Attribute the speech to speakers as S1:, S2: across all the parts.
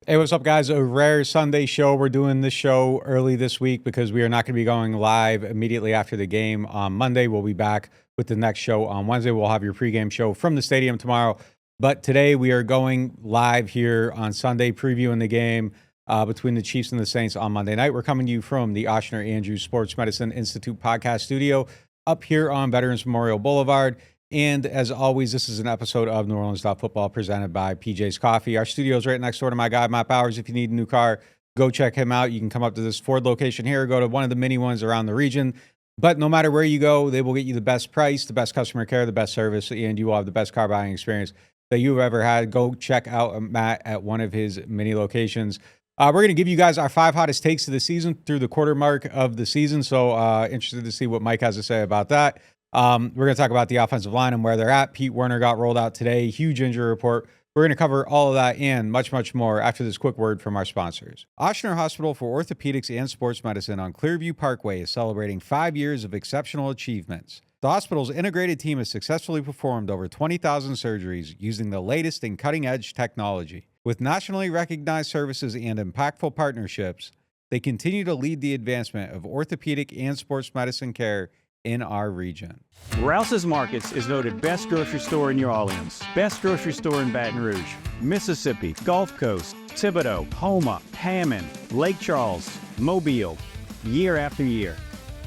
S1: Hey, what's up, guys? A rare Sunday show. We're doing this show early this week because we are not going to be going live immediately after the game on Monday. We'll be back with the next show on Wednesday. We'll have your pregame show from the stadium tomorrow. But today we are going live here on Sunday, previewing the game between the Chiefs and the Saints on Monday night. We're coming to you from the Oshner Andrews Sports Medicine Institute podcast studio up here on Veterans Memorial Boulevard. And as always, this is an episode of NewOrleans.Football presented by PJ's Coffee. Our studio is right next door to my guy, Matt Bowers. If you need a new car, go check him out. You can come up to this Ford location here, go to one of the mini ones around the region. But no matter where you go, they will get you the best price, the best customer care, the best service, and you will have the best car buying experience that you've ever had. Go check out Matt at one of his mini locations. We're going to give you guys our 5 hottest takes of the season through the quarter mark of the season. So interested to see what Mike has to say about that. We're going to talk about the offensive line and where they're at. Pete Werner got rolled out today. Huge injury report. We're going to cover all of that and much, much more after this quick word from our sponsors. Oshner Hospital for Orthopedics and Sports Medicine on Clearview Parkway is celebrating 5 years of exceptional achievements. The hospital's integrated team has successfully performed over 20,000 surgeries using the latest in cutting-edge technology. With nationally recognized services and impactful partnerships, they continue to lead the advancement of orthopedic and sports medicine care in our region.
S2: Rouse's Markets is voted best grocery store in New Orleans, best grocery store in Baton Rouge, Mississippi, Gulf Coast, Thibodaux, Houma, Hammond, Lake Charles, Mobile, year after year.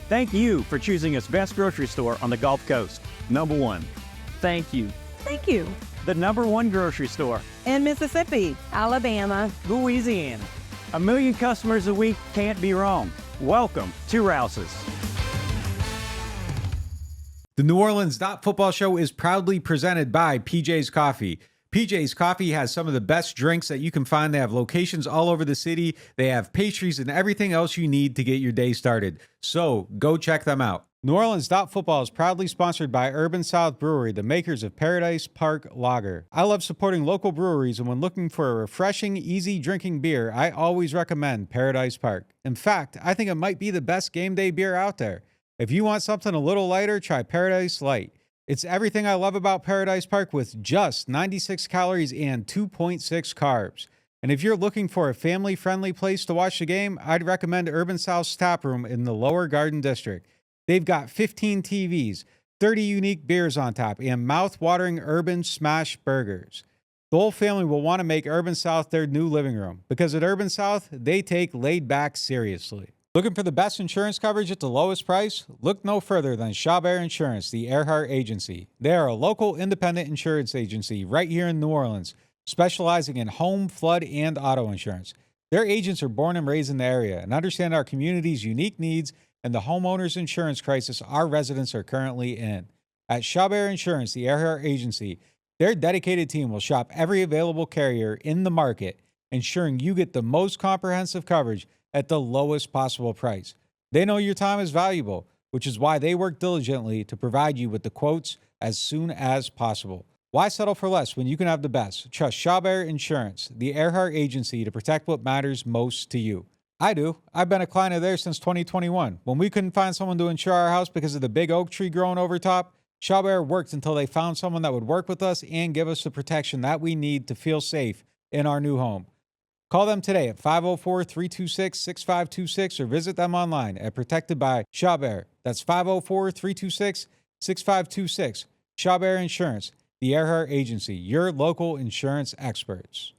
S2: Thank you for choosing us best grocery store on the Gulf Coast. Number one. Thank you.
S3: Thank you.
S2: The number one grocery store
S3: In Mississippi, Alabama,
S2: Louisiana. 1 million customers a week can't be wrong. Welcome to Rouse's.
S1: The NewOrleans.Football show is proudly presented by PJ's Coffee. PJ's Coffee has some of the best drinks that you can find. They have locations all over the city. They have pastries and everything else you need to get your day started. So go check them out. NewOrleans.Football is proudly sponsored by Urban South Brewery, the makers of Paradise Park Lager. I love supporting local breweries, and when looking for a refreshing, easy drinking beer, I always recommend Paradise Park. In fact, I think it might be the best game day beer out there. If you want something a little lighter, try Paradise Light. It's everything I love about Paradise Park with just 96 calories and 2.6 carbs. And if you're looking for a family-friendly place to watch the game, I'd recommend Urban South's Tap Room in the Lower Garden District. They've got 15 TVs, 30 unique beers on tap, and mouth-watering urban smash burgers. The whole family will want to make Urban South their new living room because at Urban South, they take laid back seriously. Looking for the best insurance coverage at the lowest price? Look no further than Chabert Insurance, the Earhart Agency. They are a local independent insurance agency right here in New Orleans, specializing in home, flood, and auto insurance. Their agents are born and raised in the area and understand our community's unique needs and the homeowners insurance crisis our residents are currently in. At Chabert Insurance, the Earhart Agency, their dedicated team will shop every available carrier in the market, ensuring you get the most comprehensive coverage at the lowest possible price. They know your time is valuable, which is why they work diligently to provide you with the quotes as soon as possible. Why settle for less when you can have the best? Trust Chabert Insurance, the Earhart Agency, to protect what matters most to you. I do. I've been a client of theirs since 2021. When we couldn't find someone to insure our house because of the big oak tree growing over top, Chabert worked until they found someone that would work with us and give us the protection that we need to feel safe in our new home. Call them today at 504-326-6526 or visit them online at Protected by Chabert. That's 504-326-6526. Chabert Insurance, the Earhart Agency, your local insurance experts.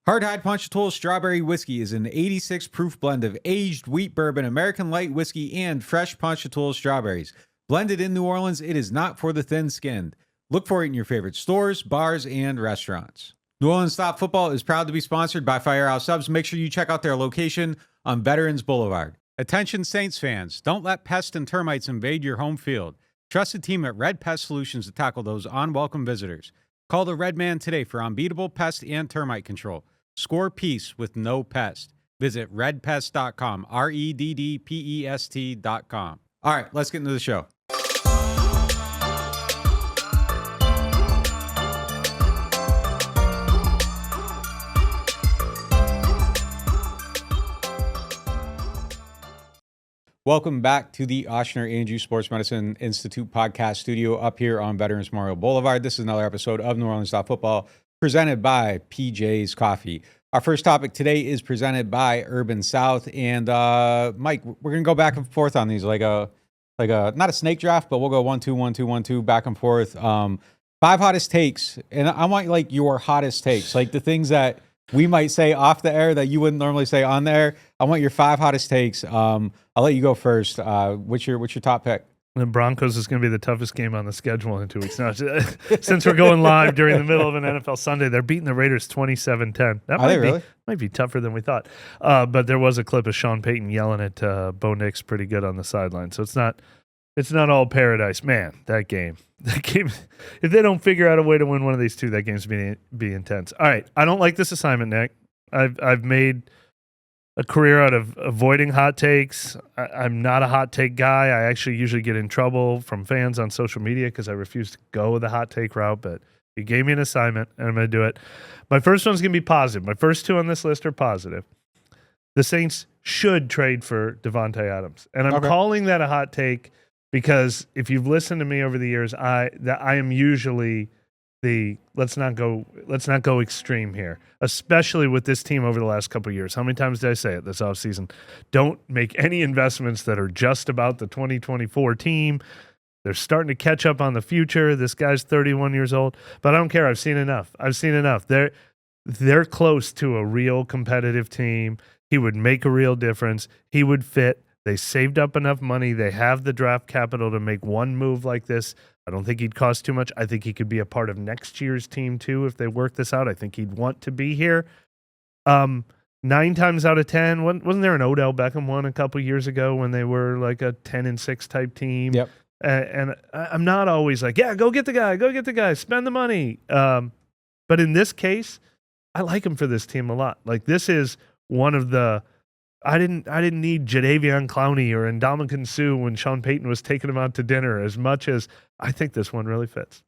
S1: Hardhide Ponchatoula Strawberry Whiskey is an 86 proof blend of aged wheat bourbon, American light whiskey, and fresh Ponchatoula strawberries. Blended in New Orleans, it is not for the thin-skinned. Look for it in your favorite stores, bars, and restaurants. NewOrleans.Football is proud to be sponsored by Firehouse Subs. Make sure you check out their location on Veterans Boulevard. Attention Saints fans, don't let pests and termites invade your home field. Trust the team at Red Pest Solutions to tackle those unwelcome visitors. Call the Red Man today for unbeatable pest and termite control. Score peace with no pest. Visit redpest.com, REDDPEST.com. All right, let's get into the show. Welcome back to the Oshner Andrews Sports Medicine Institute podcast studio up here on Veterans Memorial Boulevard. This is another episode of NewOrleans.Football presented by PJ's Coffee. Our first topic today is presented by Urban South. And Mike, we're going to go back and forth on these like a not a snake draft, but we'll go 1-2, 1-2, 1-2, back and forth. 5 hottest takes. And I want like your hottest takes, like the things that we might say off the air that you wouldn't normally say on the air. I want your 5 hottest takes. I'll let you go first. What's your top pick?
S4: The Broncos is going to be the toughest game on the schedule in 2 weeks now. Since we're going live during the middle of an NFL Sunday, they're beating the Raiders 27-10. That might be tougher than we thought. But there was a clip of Sean Payton yelling at Bo Nix pretty good on the sideline. So it's not all paradise. Man, that game, if they don't figure out a way to win one of these two, that game's be intense. All right, I don't like this assignment, Nick. I've made a career out of avoiding hot takes. I'm not a hot take guy. I actually usually get in trouble from fans on social media because I refuse to go the hot take route, but you gave me an assignment, and I'm going to do it. My first one's going to be positive. My first 2 on this list are positive. The Saints should trade for Davante Adams, and I'm calling that a hot take because if you've listened to me over the years, I am usually the let's not go extreme here, especially with this team over the last couple of years. How many times did I say it this offseason? Don't make any investments that are just about the 2024 team. They're starting to catch up on the future. This guy's 31 years old, but I don't care. I've seen enough. They're close to a real competitive team. He would make a real difference. He would fit. They saved up enough money. They have the draft capital to make one move like this. I don't think he'd cost too much. I think he could be a part of next year's team too if they work this out. I think he'd want to be here. 9 times out of 10, wasn't there an Odell Beckham one a couple years ago when they were like a 10-6 type team?
S1: Yep.
S4: And I'm not always like, yeah, go get the guy, spend the money. But in this case, I like him for this team a lot. Like this is one of the. I didn't need Jadeveon Clowney or Ndamukong Suh when Sean Payton was taking him out to dinner as much as I think this one really fits.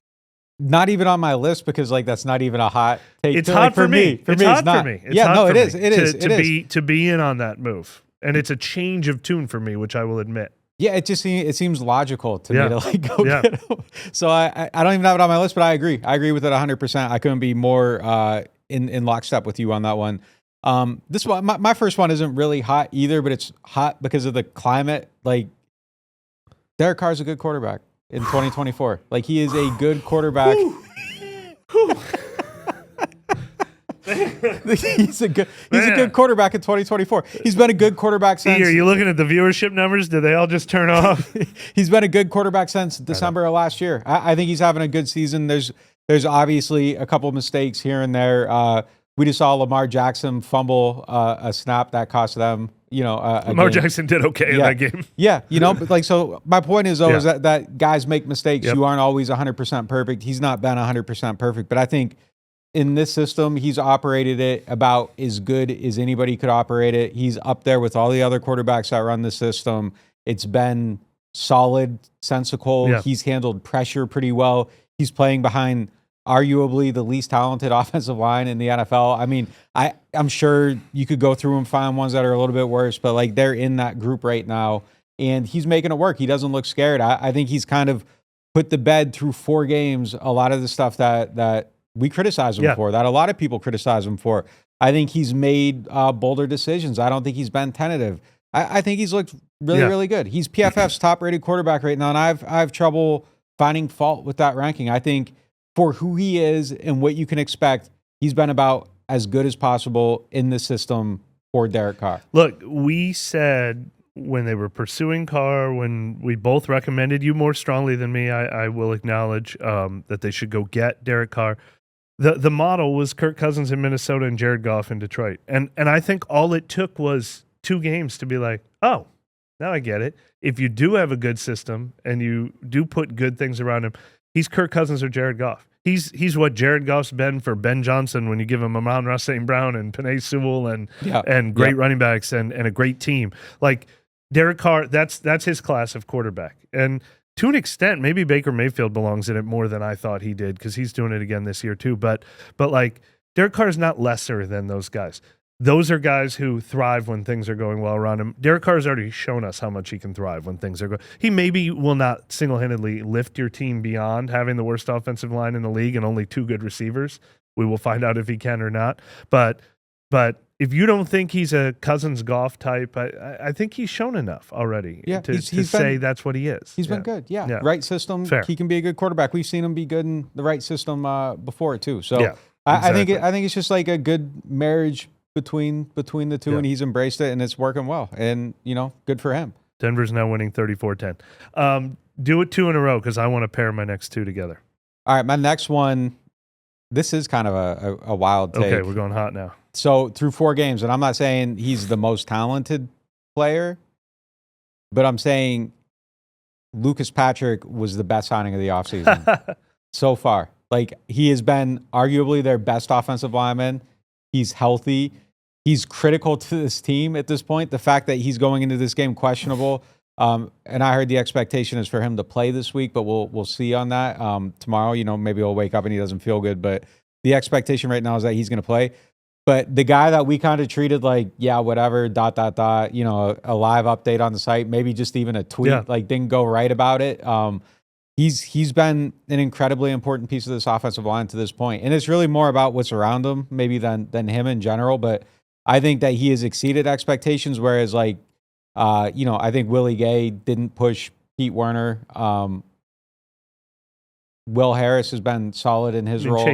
S1: Not even on my list because like that's not even a hot take.
S4: It's hot for me.
S1: For me, it's not. It is.
S4: To be in on that move, and it's a change of tune for me, which I will admit.
S1: Yeah, it seems logical to me to like go get him. So I don't even have it on my list, but I agree. I agree with it 100%. I couldn't be more in lockstep with you on that one. This one, my first one isn't really hot either, but it's hot because of the climate. Like Derek Carr's a good quarterback in 2024. Like he is a good quarterback. He's a good quarterback in 2024. He's been a good quarterback since.
S4: Are you looking at the viewership numbers? Did they all just turn off?
S1: He's been a good quarterback since December of last year. I think he's having a good season. There's obviously a couple mistakes here and there. We just saw Lamar Jackson fumble a snap that cost them,
S4: Lamar Jackson did okay in that game.
S1: Yeah, but like, so my point is, though, is that guys make mistakes. Yep. You aren't always 100% perfect. He's not been 100% perfect. But I think in this system, he's operated it about as good as anybody could operate it. He's up there with all the other quarterbacks that run the system. It's been solid, sensical. Yeah. He's handled pressure pretty well. He's playing behind arguably the least talented offensive line in the NFL. I mean, I'm sure you could go through and find ones that are a little bit worse, but like they're in that group right now, and he's making it work. He doesn't look scared. I think he's kind of put to bed through 4 games a lot of the stuff that we criticize him for, that a lot of people criticize him for. I think he's made bolder decisions. I don't think he's been tentative. I think he's looked really, really good. He's PFF's top-rated quarterback right now, and I have trouble finding fault with that ranking. I think for who he is and what you can expect, he's been about as good as possible in the system for Derek Carr.
S4: Look, we said when they were pursuing Carr, when we both recommended you more strongly than me, I will acknowledge that they should go get Derek Carr. The model was Kirk Cousins in Minnesota and Jared Goff in Detroit. And I think all it took was 2 games to be like, oh, now I get it. If you do have a good system and you do put good things around him, he's Kirk Cousins or Jared Goff. He's what Jared Goff's been for Ben Johnson when you give him Amon-Ra St. Brown and Penei Sewell and great running backs and a great team. Like Derek Carr, that's his class of quarterback. And to an extent, maybe Baker Mayfield belongs in it more than I thought he did because he's doing it again this year too. But like Derek Carr is not lesser than those guys. Those are guys who thrive when things are going well around him. Derek Carr has already shown us how much he can thrive when things are going. He maybe will not single-handedly lift your team beyond having the worst offensive line in the league and only 2 good receivers. We will find out if he can or not. But But if you don't think he's a Cousins golf type, I think he's shown enough already to say that's what he is.
S1: He's been good. Yeah. Right system.
S4: Fair.
S1: He can be a good quarterback. We've seen him be good in the right system before too. So
S4: yeah,
S1: I think it's just like a good marriage between the two, and he's embraced it, and it's working well. And, good for him.
S4: Denver's now winning 34-10. Do it 2 in a row because I want to pair my next 2 together.
S1: All right, my next one, this is kind of a wild take.
S4: Okay, we're going hot now.
S1: So through 4 games, and I'm not saying he's the most talented player, but I'm saying Lucas Patrick was the best signing of the offseason so far. Like, he has been arguably their best offensive lineman. He's healthy. He's critical to this team at this point. The fact that he's going into this game questionable, and I heard the expectation is for him to play this week, but we'll see on that tomorrow. Maybe he'll wake up and he doesn't feel good, but the expectation right now is that he's going to play. But the guy that we kind of treated like, yeah, whatever, ... a live update on the site, maybe just even a tweet, didn't go right about it. He's been an incredibly important piece of this offensive line to this point. And it's really more about what's around him maybe than him in general. But I think that he has exceeded expectations, whereas I think Willie Gay didn't push Pete Werner. Will Harris has been solid in his role.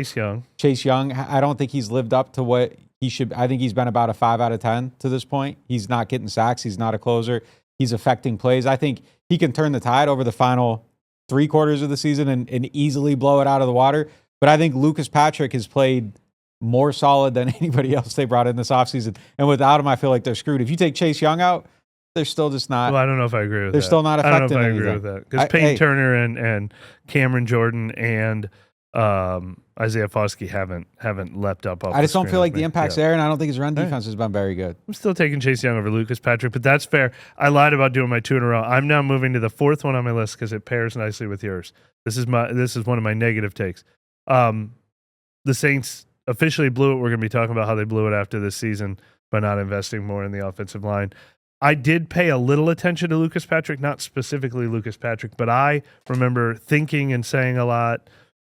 S1: Chase Young, I don't think he's lived up to what he should. I think he's been about a 5 out of 10 to this point. He's not getting sacks. He's not a closer. He's affecting plays. I think he can turn the tide over the final 3 quarters of the season and easily blow it out of the water. But I think Lucas Patrick has played more solid than anybody else they brought in this offseason. And without him, I feel like they're screwed. If you take Chase Young out, they're still just not.
S4: Well, I don't know if I agree with that.
S1: They're still not effective.
S4: I don't know if I agree with that. Because Peyton Turner and Cameron Jordan and Isaiah Foskey haven't leapt up.
S1: I just don't feel like the impact's there, and I don't think his run defense has been very good.
S4: I'm still taking Chase Young over Lucas Patrick, but that's fair. I lied about doing my 2 in a row. I'm now moving to the 4th one on my list because it pairs nicely with yours. This is one of my negative takes. The Saints officially blew it. We're going to be talking about how they blew it after this season by not investing more in the offensive line. I did pay a little attention to Lucas Patrick, not specifically Lucas Patrick, but I remember thinking and saying a lot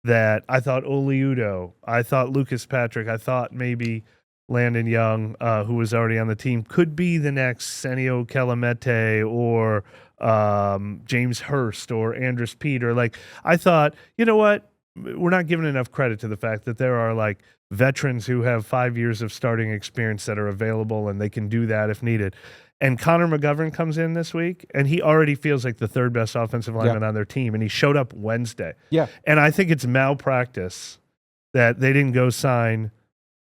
S4: that I thought Oli Udoh, I thought Lucas Patrick, I thought maybe Landon Young, who was already on the team, could be the next Senio Kelemete or James Hurst or Andrus Peat. I thought, you know what? We're not giving enough credit to the fact that there are veterans who have 5 years of starting experience that are available and they can do that if needed. And Connor McGovern comes in this week, and he already feels like the 3rd best offensive lineman on their team, and he showed up Wednesday.
S1: Yeah.
S4: And I think it's malpractice that they didn't go sign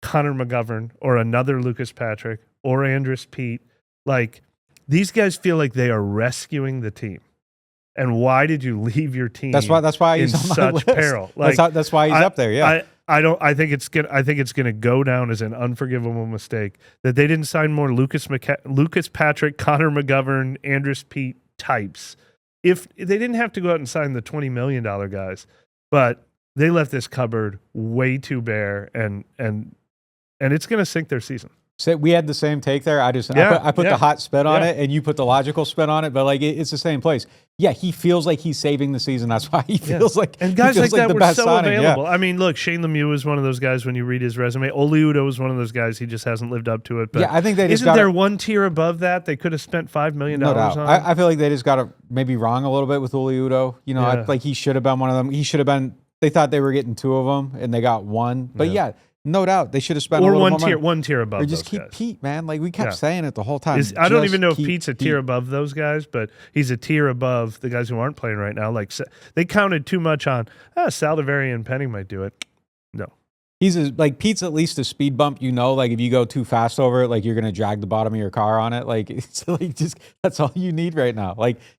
S4: Connor McGovern or another Lucas Patrick or Andrus Peat. These guys feel like they are rescuing the team. And why did you leave your team?
S1: That's why he's
S4: in
S1: on my
S4: such
S1: list.
S4: peril.
S1: That's why he's up there. Yeah.
S4: I think it's gonna go down as an unforgivable mistake that they didn't sign more Lucas Patrick, Connor McGovern, Andrus Peat types. If they didn't have to go out and sign the $20 million guys, but they left this cupboard way too bare, and it's gonna sink their season.
S1: So we had the same take there. I put the hot spin on it, and you put the logical spin on it. But it's the same place. Yeah, he feels like he's saving the season. That's why he feels like.
S4: And guys like that
S1: the
S4: were
S1: best
S4: so
S1: signing.
S4: available.
S1: Yeah.
S4: I mean, look, Shane Lemieux is one of those guys. When you read his resume, Oli Udoh is one of those guys. He just hasn't lived up to it. But
S1: I think they just
S4: isn't there one tier above that they could have spent $5 million
S1: no doubt.
S4: on?
S1: I feel like they just got it maybe wrong a little bit with Oli Udoh. He should have been one of them. He should have been. They thought they were getting 2 of them, and they got 1. But no doubt they should have spent a little more money.
S4: one tier above.
S1: Or just keep
S4: guys.
S1: Pete, man. We kept saying it the whole time.
S4: I don't even know if Pete's a tier above those guys, but he's a tier above the guys who aren't playing right now. They counted too much on Saldivari and Penning might do it. No,
S1: he's Pete's at least a speed bump. If you go too fast over it, you're gonna drag the bottom of your car on it. It's just that's all you need right now.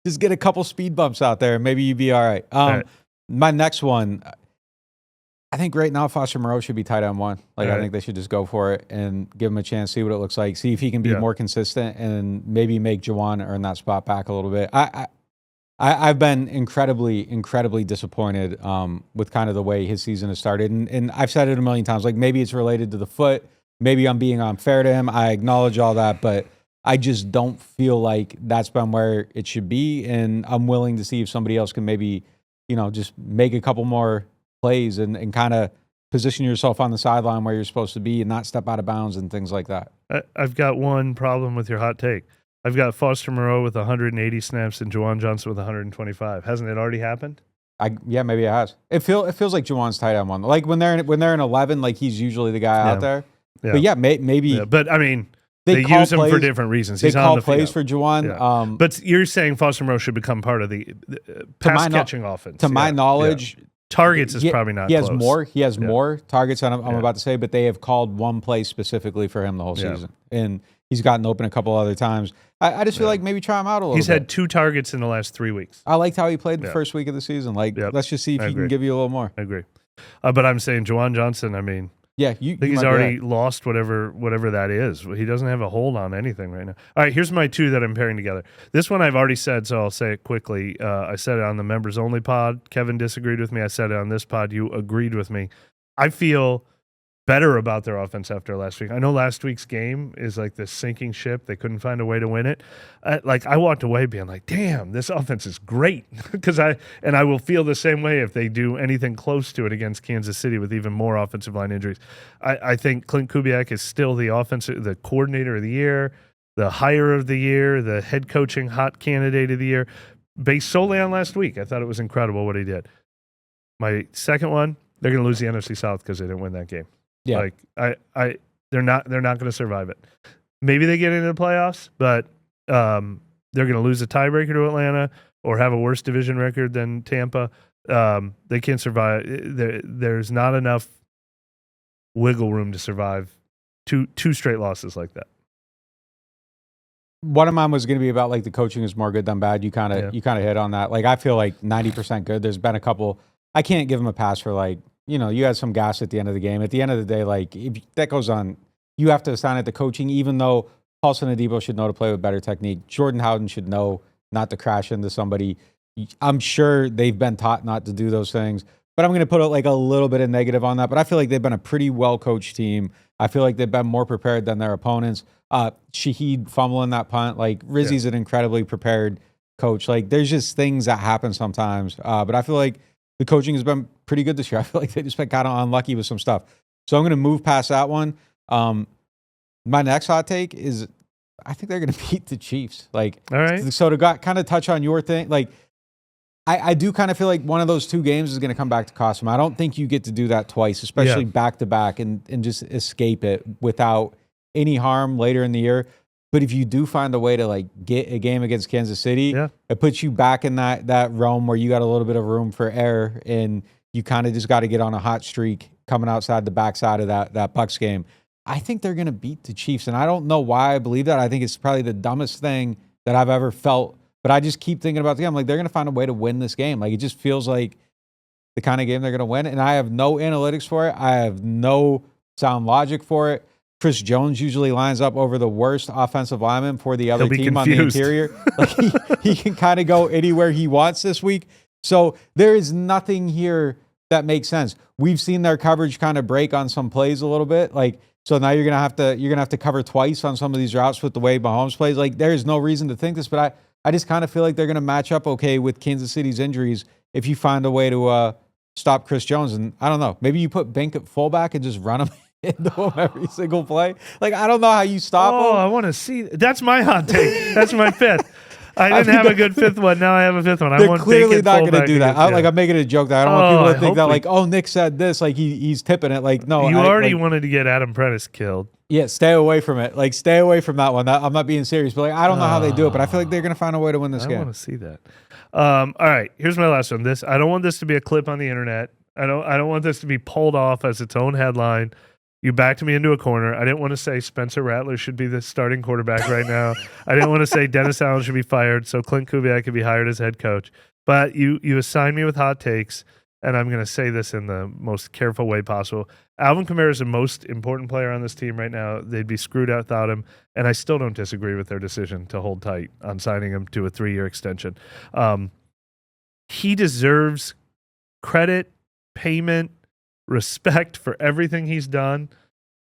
S1: Just get a couple speed bumps out there, and maybe you'd be all right.
S4: Right.
S1: My next one. I think right now Foster Moreau should be tight end 1. I think they should just go for it and give him a chance, see what it looks like, see if he can be more consistent, and maybe make Juwan earn that spot back a little bit. I've been incredibly disappointed with kind of the way his season has started, and I've said it a million times. Maybe it's related to the foot, maybe I'm being unfair to him. I acknowledge all that, but I just don't feel like that's been where it should be, and I'm willing to see if somebody else can maybe just make a couple more plays and kind of position yourself on the sideline where you're supposed to be and not step out of bounds and things like that.
S4: I've got one problem with your hot take. I've got Foster Moreau with 180 snaps and Juwan Johnson with 125. Hasn't it already happened?
S1: Yeah, maybe it has. It feels like Juwan's tight end one. Like when they're in 11, like he's usually the guy out there. Yeah. But yeah, maybe. Yeah,
S4: but I mean, they use him for different reasons. He's
S1: on the plays for Juwan.
S4: Yeah. But you're saying Foster Moreau should become part of the pass catching offense.
S1: To my knowledge,
S4: targets is probably not.
S1: He has more. He has more targets than I'm about to say, but they have called one play specifically for him the whole season, and he's gotten open a couple other times. I just feel like maybe try him out a little bit.
S4: He's had 2 targets in the last 3 weeks.
S1: I liked how he played the first week of the season. Like, let's just see if he can give you a little more.
S4: I agree. But I'm saying Juwan Johnson, I mean,
S1: I
S4: think he's already lost whatever that is. He doesn't have a hold on anything right now. All right, here's my 2 that I'm pairing together. This one I've already said, so I'll say it quickly. I said it on the members only pod. Kevin disagreed with me. I said it on this pod. You agreed with me. I feel better about their offense after last week. I know last week's game is like this sinking ship. They couldn't find a way to win it. I walked away being like, damn, this offense is great. I will feel the same way if they do anything close to it against Kansas City with even more offensive line injuries. I think Clint Kubiak is still the coordinator of the year, the hire of the year, the head coaching hot candidate of the year, based solely on last week. I thought it was incredible what he did. My second one, they're going to lose the NFC South because they didn't win that game. Yeah, they're not going to survive it. Maybe they get into the playoffs, but they're going to lose a tiebreaker to Atlanta or have a worse division record than Tampa. They can't survive. There's not enough wiggle room to survive two straight losses like that.
S1: One of mine was going to be about like the coaching is more good than bad. You kind of hit on that. Like I feel like 90% good. There's been a couple. I can't give them a pass for like. You had some gas at the end of the game. At the end of the day, like if that goes on, you have to assign it to coaching. Even though Paulson Adebo should know to play with better technique, Jordan Howden should know not to crash into somebody. I'm sure they've been taught not to do those things. But I'm going to put like a little bit of negative on that. But I feel like they've been a pretty well coached team. I feel like they've been more prepared than their opponents. Shaheed fumbling that punt, like Rizzi's an incredibly prepared coach. Like there's just things that happen sometimes. But I feel like the coaching has been pretty good this year. I feel like they just been kind of unlucky with some stuff. So I'm going to move past that one. My next hot take is I think they're going to beat the Chiefs. Like, all right. So to kind of touch on your thing, like I do kind of feel like one of those 2 games is going to come back to cost them. I don't think you get to do that twice, especially back to back and just escape it without any harm later in the year. But if you do find a way to like get a game against Kansas City, it puts you back in that realm where you got a little bit of room for error and you kind of just got to get on a hot streak coming outside the backside of that Bucs game. I think they're going to beat the Chiefs, and I don't know why I believe that. I think it's probably the dumbest thing that I've ever felt, but I just keep thinking about the game. I'm like, they're going to find a way to win this game. Like it just feels like the kind of game they're going to win, and I have no analytics for it. I have no sound logic for it. Chris Jones usually lines up over the worst offensive lineman for the other team on the interior. Like he can kind of go anywhere he wants this week. So there is nothing here that makes sense. We've seen their coverage kind of break on some plays a little bit. Like so now you're gonna have to cover twice on some of these routes with the way Mahomes plays. Like there is no reason to think this, but I just kind of feel like they're gonna match up okay with Kansas City's injuries if you find a way to stop Chris Jones. And I don't know, maybe you put Bink at fullback and just run him into him every single play. Like, I don't know how you stop him.
S4: Oh, I want to see. That's my hot take. That's my 5th. I didn't have a good 5th one. Now I have a 5th one.
S1: They're clearly not going to do that. I'm making a joke that I don't want people to think that, like, oh, Nick said this. Like, he's tipping it. Like, no.
S4: You already wanted to get Adam Prentice killed.
S1: Yeah, stay away from it. Like, stay away from that one. I'm not being serious. But, like, I don't know how they do it. But I feel like they're going to find a way to win this game.
S4: I want to see that. All right. Here's my last one. I don't want this to be a clip on the internet. I don't want this to be pulled off as its own headline. You backed me into a corner. I didn't want to say Spencer Rattler should be the starting quarterback right now. I didn't want to say Dennis Allen should be fired so Clint Kubiak could be hired as head coach. But you assigned me with hot takes, and I'm going to say this in the most careful way possible. Alvin Kamara is the most important player on this team right now. They'd be screwed out without him, and I still don't disagree with their decision to hold tight on signing him to a 3-year extension. He deserves credit, payment, respect for everything he's done.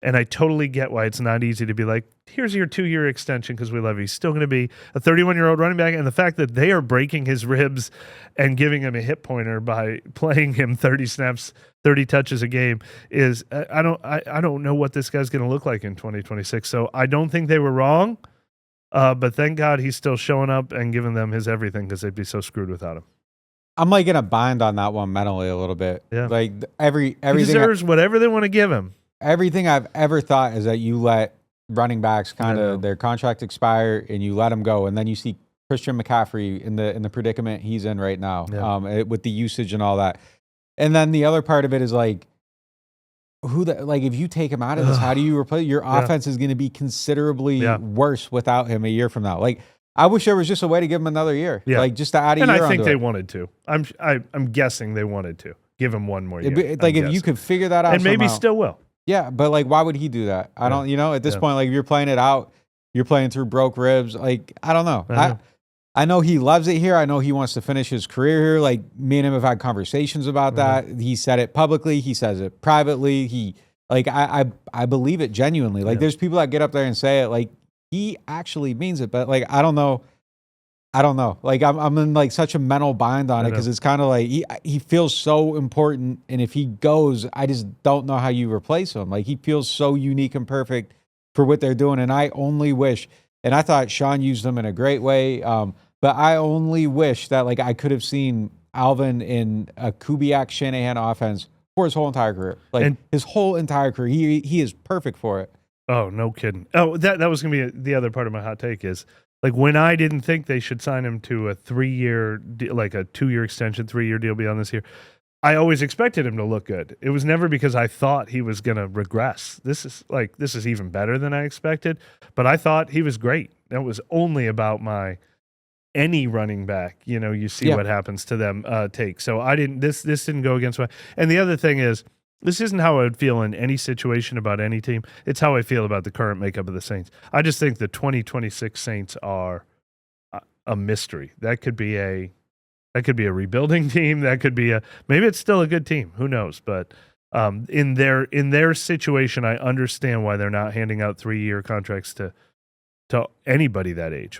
S4: And I totally get why it's not easy to be like, here's your 2-year extension because we love you. He's still going to be a 31-year-old running back. And the fact that they are breaking his ribs and giving him a hip pointer by playing him 30 snaps, 30 touches a game is I don't know what this guy's going to look like in 2026. So I don't think they were wrong. But thank God he's still showing up and giving them his everything because they'd be so screwed without him.
S1: I'm like in a bind on that one mentally a little bit.
S4: Yeah.
S1: Like everything
S4: he deserves whatever they want to give him.
S1: Everything I've ever thought is that you let running backs kind of their contract expire and you let them go, and then you see Christian McCaffrey in the predicament he's in right now, with the usage and all that. And then the other part of it is like, if you take him out of this, how do you replace your offense? Is going to be considerably worse without him a year from now. Like, I wish there was just a way to give him another year, like just to add a year.
S4: And I think they wanted to. I'm guessing they wanted to give him one more year.
S1: Like if you could figure that out,
S4: and maybe
S1: somehow,
S4: still will.
S1: Yeah, but like, why would he do that? I don't, at this point, like if you're playing it out, you're playing through broke ribs. Like, I don't know. I know he loves it here. I know he wants to finish his career here. Like, me and him have had conversations about that. He said it publicly. He says it privately. I believe it genuinely. Like, there's people that get up there and say it. Like, he actually means it. But like, I don't know. Like, I'm in like such a mental bind on it because it's kind of like he feels so important, and if he goes, I just don't know how you replace him. Like, he feels so unique and perfect for what they're doing, and I only wish. And I thought Sean used him in a great way, but I only wish that like I could have seen Alvin in a Kubiak Shanahan offense for his whole entire career, his whole entire career. He is perfect for it.
S4: Oh, no kidding. Oh, that was gonna be the other part of my hot take is. Like, when I didn't think they should sign him to a 3-year, like a 2-year extension, 3-year deal beyond this year, I always expected him to look good. It was never because I thought he was going to regress. This is even better than I expected, but I thought he was great. That was only about any running back. You see what happens to them take. So this didn't go against my, and the other thing is, this isn't how I would feel in any situation about any team. It's how I feel about the current makeup of the Saints. I just think the 2026 Saints are a mystery. That could be a rebuilding team. That could be maybe it's still a good team. Who knows? But in their situation, I understand why they're not handing out 3-year contracts to anybody that age.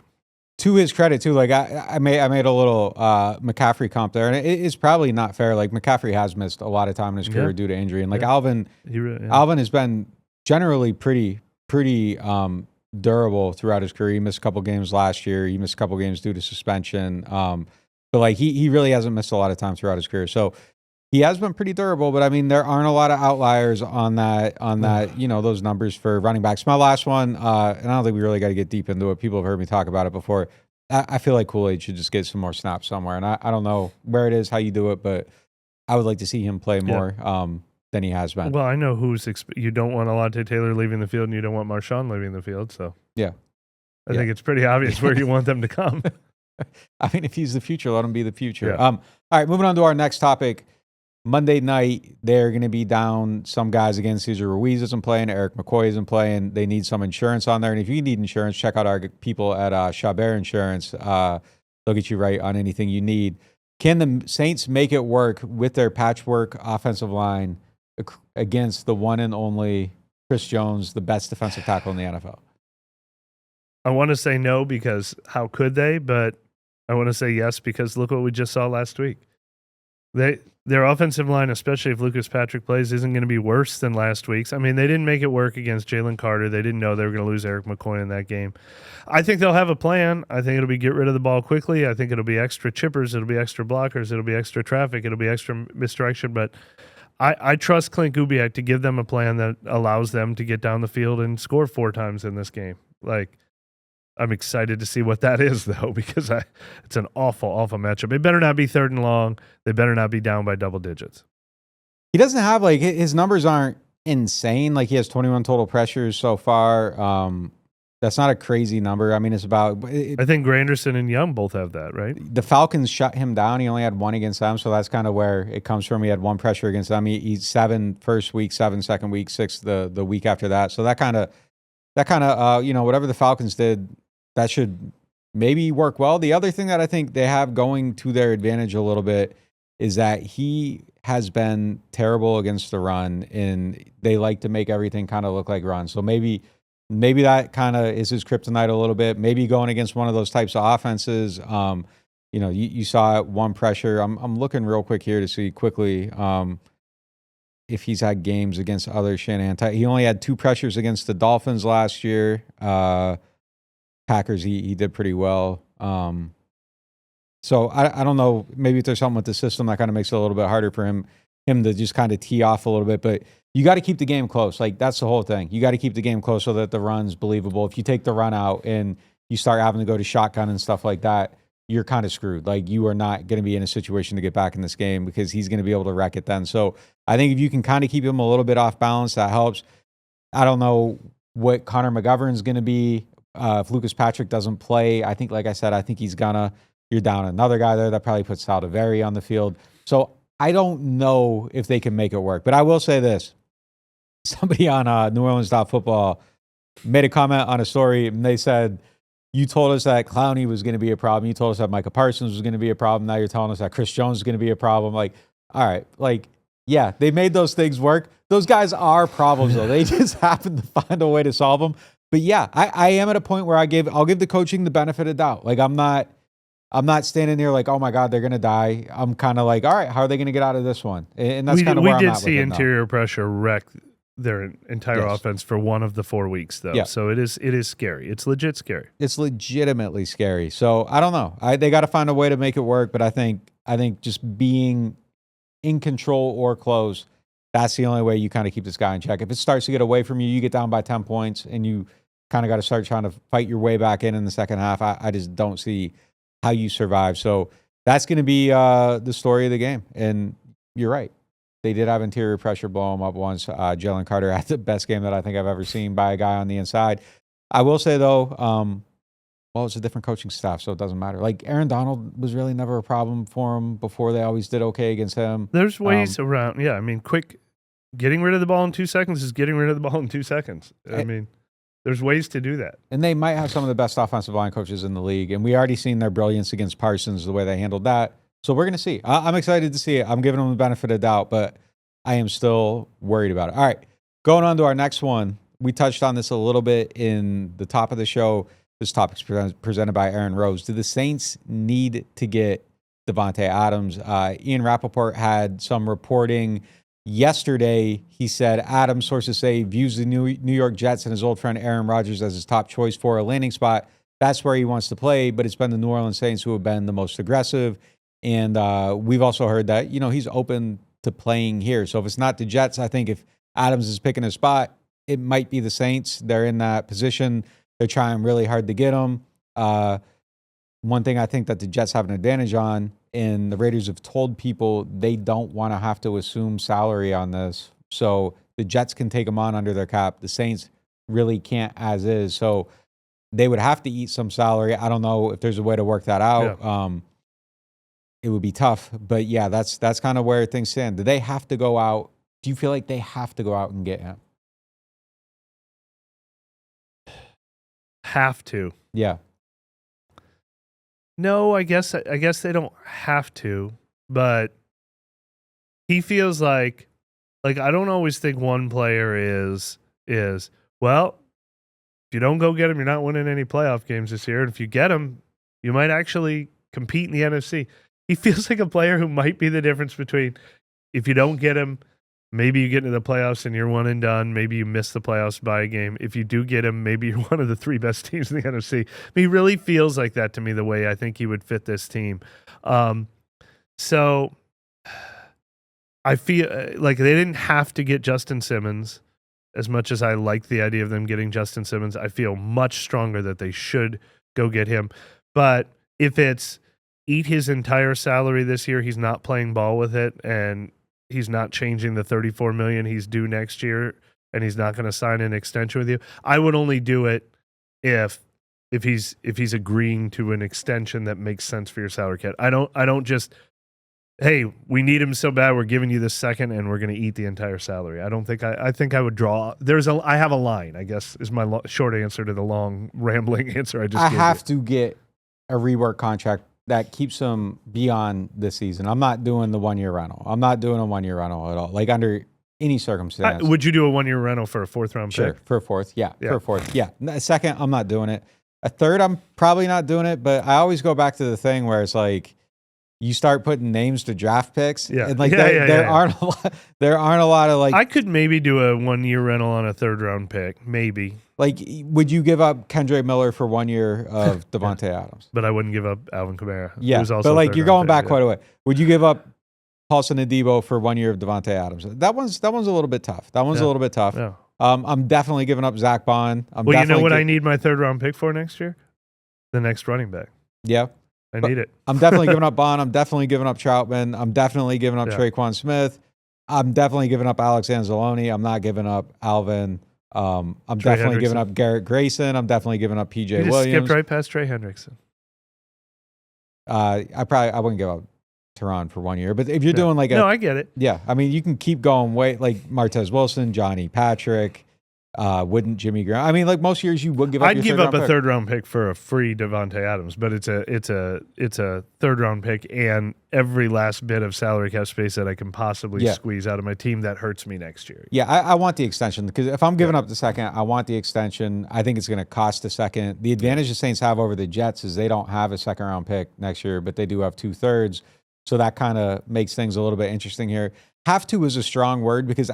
S1: To his credit, too, like I made a little McCaffrey comp there, and it's probably not fair. Like, McCaffrey has missed a lot of time in his career due to injury, and like Alvin has been generally pretty durable throughout his career. He missed a couple games last year. He missed a couple games due to suspension, but like he really hasn't missed a lot of time throughout his career. So he has been pretty durable. But I mean, there aren't a lot of outliers on that those numbers for running backs. My last one, and I don't think we really got to get deep into it. People have heard me talk about it before. I feel like Kool-Aid should just get some more snaps somewhere, and I don't know where it is, how you do it, but I would like to see him play more than he has been.
S4: Well, I know you don't want Alontae Taylor leaving the field, and you don't want Marshawn leaving the field. So I think it's pretty obvious where you want them to come.
S1: I mean, if he's the future, let him be the future. All right, moving on to our next topic. Monday night, they're going to be down some guys again. Cesar Ruiz isn't playing. Eric McCoy isn't playing. They need some insurance on there. And if you need insurance, check out our people at Chabert Insurance. They'll get you right on anything you need. Can the Saints make it work with their patchwork offensive line against the one and only Chris Jones, the best defensive tackle in the NFL?
S4: I want to say no because how could they? But I want to say yes because look what we just saw last week. Their offensive line, especially if Lucas Patrick plays, isn't going to be worse than last week's. I mean, they didn't make it work against Jalen Carter. They didn't know they were going to lose Eric McCoy in that game. I think they'll have a plan. I think it'll be get rid of the ball quickly. I think it'll be extra chippers. It'll be extra blockers. It'll be extra traffic. It'll be extra misdirection. But I trust Clint Kubiak to give them a plan that allows them to get down the field and score 4 times in this game. Like, I'm excited to see what that is, though, because it's an awful, awful matchup. It better not be 3rd and long. They better not be down by double digits.
S1: He doesn't have, like, his numbers aren't insane. Like, he has 21 total pressures so far. That's not a crazy number. I mean, it's about...
S4: I think Granderson and Young both have that, right?
S1: The Falcons shut him down. He only had 1 against them, so that's kind of where it comes from. He had 1 pressure against them. He's 7 first week, 7 second week, 6 the week after that. So that kind of whatever the Falcons did, that should maybe work well. The other thing that I think they have going to their advantage a little bit is that he has been terrible against the run, and they like to make everything kind of look like run. So maybe that kind of is his kryptonite a little bit. Maybe going against one of those types of offenses. You saw it, one pressure. I'm looking real quick here to see quickly if he's had games against other Shanahan. He only had 2 pressures against the Dolphins last year. Packers, he did pretty well. So I don't know. Maybe if there's something with the system that kind of makes it a little bit harder for him to just kind of tee off a little bit. But you got to keep the game close. Like, that's the whole thing. You got to keep the game close so that the run's believable. If you take the run out and you start having to go to shotgun and stuff like that, you're kind of screwed. Like, you are not going to be in a situation to get back in this game because he's going to be able to wreck it then. So I think if you can kind of keep him a little bit off balance, that helps. I don't know what Connor McGovern's going to be. If Lucas Patrick doesn't play, I think, like I said, I think he's gonna. You're down another guy there that probably puts Saldiveri on the field. So I don't know if they can make it work. But I will say this. Somebody on NewOrleans.Football made a comment on a story, and they said, you told us that Clowney was going to be a problem. You told us that Micah Parsons was going to be a problem. Now you're telling us that Chris Jones is going to be a problem. Like, all right, like, yeah, they made those things work. Those guys are problems, though. They just happen to find a way to solve them. But yeah, I am at a point where I'll give the coaching the benefit of doubt. Like, I'm not standing there like, oh my God, they're gonna die. I'm kind of like, all right, how are they gonna get out of this one? And that's kind of where I'm at.
S4: We did see interior pressure wreck their entire offense for one of the 4 weeks, though. Yeah. So it is scary. It's legit scary.
S1: It's legitimately scary. So I don't know. They got to find a way to make it work. But I think just being in control or close, that's the only way you kind of keep this guy in check. If it starts to get away from you, you get down by 10 points, and you kind of got to start trying to fight your way back in the second half. I just don't see how you survive. So that's going to be the story of the game. And you're right. They did have interior pressure blow him up once. Jalen Carter had the best game that I think I've ever seen by a guy on the inside. I will say, though, it's a different coaching staff, so it doesn't matter. Like, Aaron Donald was really never a problem for him before. They always did okay against him.
S4: There's ways around. Yeah, I mean, getting rid of the ball in 2 seconds is getting rid of the ball in 2 seconds. I mean, there's ways to do that. And
S1: they might have some of the best offensive line coaches in the league. And we already seen their brilliance against Parsons, the way they handled that. So we're going to see. I'm excited to see it. I'm giving them the benefit of doubt, but I am still worried about it. All right, going on to our next one. We touched on this a little bit in the top of the show. This topic's presented by Aaron Rose. Do the Saints need to get Davante Adams? Ian Rappaport had some reporting yesterday. He said Adams, sources say, views the New York Jets and his old friend Aaron Rodgers as his top choice for a landing spot. That's where he wants to play, but it's been the New Orleans Saints who have been the most aggressive. And we've also heard that, he's open to playing here. So if it's not the Jets, I think if Adams is picking a spot, it might be the Saints. They're in that position. They're trying really hard to get him. One thing I think that the Jets have an advantage on, and the Raiders have told people they don't want to have to assume salary on this. So the Jets can take him on under their cap. The Saints really can't as is. So they would have to eat some salary. I don't know if there's a way to work that out. Yeah. It would be tough. But yeah, that's kind of where things stand. Do they have to go out? Do you feel like they have to go out and get him?
S4: Have to.
S1: Yeah.
S4: No, I guess they don't have to, but he feels like I don't always think one player is well, if you don't go get him, you're not winning any playoff games this year. And if you get him, you might actually compete in the NFC. He feels like a player who might be the difference between if you don't get him, maybe you get into the playoffs and you're one and done. Maybe you miss the playoffs by a game. If you do get him, maybe you're one of the 3 best teams in the NFC. He really feels like that to me, the way I think he would fit this team. So I feel like they didn't have to get Justin Simmons. As much as I like the idea of them getting Justin Simmons, I feel much stronger that they should go get him. But if it's eat his entire salary this year, he's not playing ball with it, and he's not changing the $34 million he's due next year, and he's not going to sign an extension with you, I would only do it if he's agreeing to an extension that makes sense for your salary cap. I don't just, hey, we need him so bad, we're giving you the second, and we're going to eat the entire salary. I don't think I think I would draw. I have a line, I guess, is my short answer to the long rambling answer I just gave you.
S1: I have to get a rework contract that keeps him beyond this season. I'm not doing the 1 year rental. I'm not doing a 1 year rental at all. Like under any circumstance.
S4: Would you do a 1 year rental for a 4th round pick?
S1: Sure, for a 4th. Yeah, for a 4th. Yeah. A 2nd, I'm not doing it. A 3rd, I'm probably not doing it. But I always go back to the thing where it's like you start putting names to draft picks.
S4: Yeah.
S1: And like there aren't a lot of like.
S4: I could maybe do a 1 year rental on a 3rd round pick, maybe.
S1: Like, would you give up Kendra Miller for 1 year of Davante Adams?
S4: But I wouldn't give up Alvin Kamara.
S1: Yeah, but like you're going back quite a way. Would you give up Paulson Adebo for 1 year of Davante Adams? That one's a little bit tough. That one's a little bit tough.
S4: Yeah.
S1: I'm definitely giving up Zach Bond.
S4: Well, you know what I need my 3rd round pick for next year? The next running back.
S1: Yeah.
S4: I need it.
S1: I'm definitely giving up Bond. I'm definitely giving up Troutman. I'm definitely giving up Traquan Smith. I'm definitely giving up Alex Anzalone. I'm not giving up Alvin. I'm definitely giving up Garrett Grayson. I'm definitely giving up PJ
S4: you
S1: Williams.
S4: Skipped right past Trey Hendrickson.
S1: I wouldn't give up Teron for 1 year. But if you're doing like
S4: I get it.
S1: Yeah, I mean, you can keep going like Martez Wilson, Johnny Patrick, wouldn't Jimmy Graham. I mean, like most years you would give up.
S4: I'd give up a 3rd round pick for a free Davante Adams, but it's a 3rd round pick and every last bit of salary cap space that I can possibly squeeze out of my team that hurts me next year.
S1: Yeah, I want the extension because if I'm giving up the 2nd, I want the extension. I think it's going to cost a 2nd. The advantage the Saints have over the Jets is they don't have a 2nd round pick next year, but they do have 2/3. So that kind of makes things a little bit interesting here. Have to is a strong word because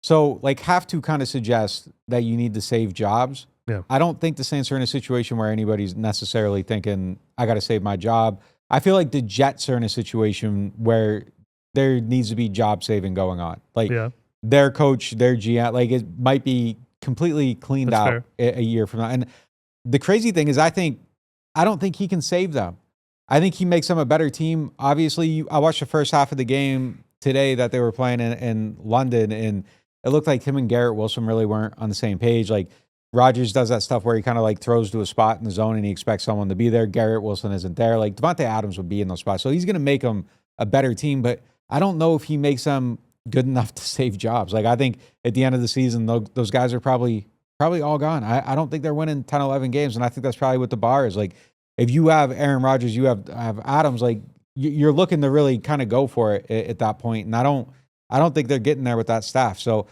S1: so like have to kind of suggest that you need to save jobs.
S4: Yeah.
S1: I don't think the Saints are in a situation where anybody's necessarily thinking, I got to save my job. I feel like the Jets are in a situation where there needs to be job saving going on. Like their coach, their GM, like it might be completely cleaned out a year from now. And the crazy thing is I don't think he can save them. I think he makes them a better team. Obviously, I watched the first half of the game today that they were playing in London, and it looked like him and Garrett Wilson really weren't on the same page. Like Rodgers does that stuff where he kind of like throws to a spot in the zone and he expects someone to be there. Garrett Wilson isn't there. Like Davante Adams would be in those spots. So he's going to make them a better team, but I don't know if he makes them good enough to save jobs. Like I think at the end of the season, those guys are probably all gone. I don't think they're winning 10, 11 games. And I think that's probably what the bar is. Like if you have Aaron Rodgers, you have Adams, like you're looking to really kind of go for it at that point. And I don't think they're getting there with that staff. So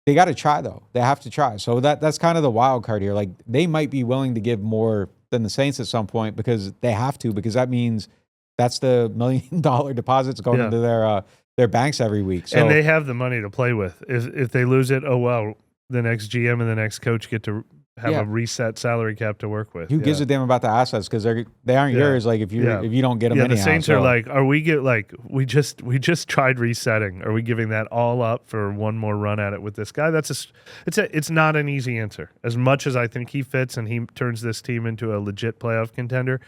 S1: they got to try, though. They have to try. So that's kind of the wild card here. Like they might be willing to give more than the Saints at some point because they have to, because that means that's the $1 million deposits going into their banks every week. So,
S4: and they have the money to play with. If they lose it, oh well, the next GM and the next coach get to have a reset salary cap to work with.
S1: Who gives a damn about the assets because they aren't yours? Like if you don't get them anyhow.
S4: The Saints are like, we just tried resetting. Are we giving that all up for one more run at it with this guy? It's not an easy answer. As much as I think he fits and he turns this team into a legit playoff contender,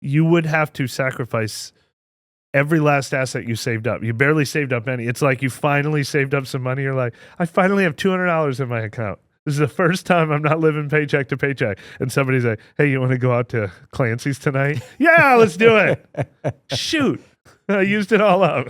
S4: you would have to sacrifice every last asset you saved up. You barely saved up any. It's like you finally saved up some money. You're like, I finally have $200 in my account. This is the first time I'm not living paycheck to paycheck. And somebody's like, hey, you want to go out to Clancy's tonight? Yeah, let's do it. Shoot. I used it all up.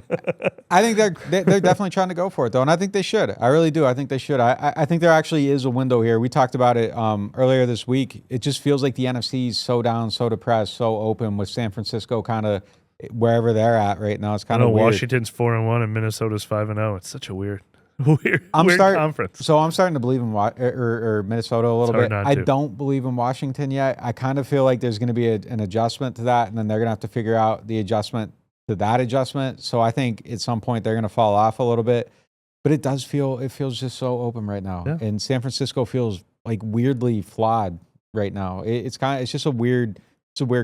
S1: I think they're definitely trying to go for it, though. And I think they should. I really do. I think they should. I think there actually is a window here. We talked about it earlier this week. It just feels like the NFC is so down, so depressed, so open with San Francisco kind of wherever they're at right now. It's kind of weird.
S4: Washington's 4-1 and Minnesota's 5-0. It's such a weird conference.
S1: So I'm starting to believe in Minnesota a little bit. I don't believe in Washington yet. I kind of feel like there's going to be an adjustment to that, and then they're going to have to figure out the adjustment to that adjustment. So I think at some point they're going to fall off a little bit. But it feels just so open right now. Yeah. And San Francisco feels like weirdly flawed right now. It's just a weird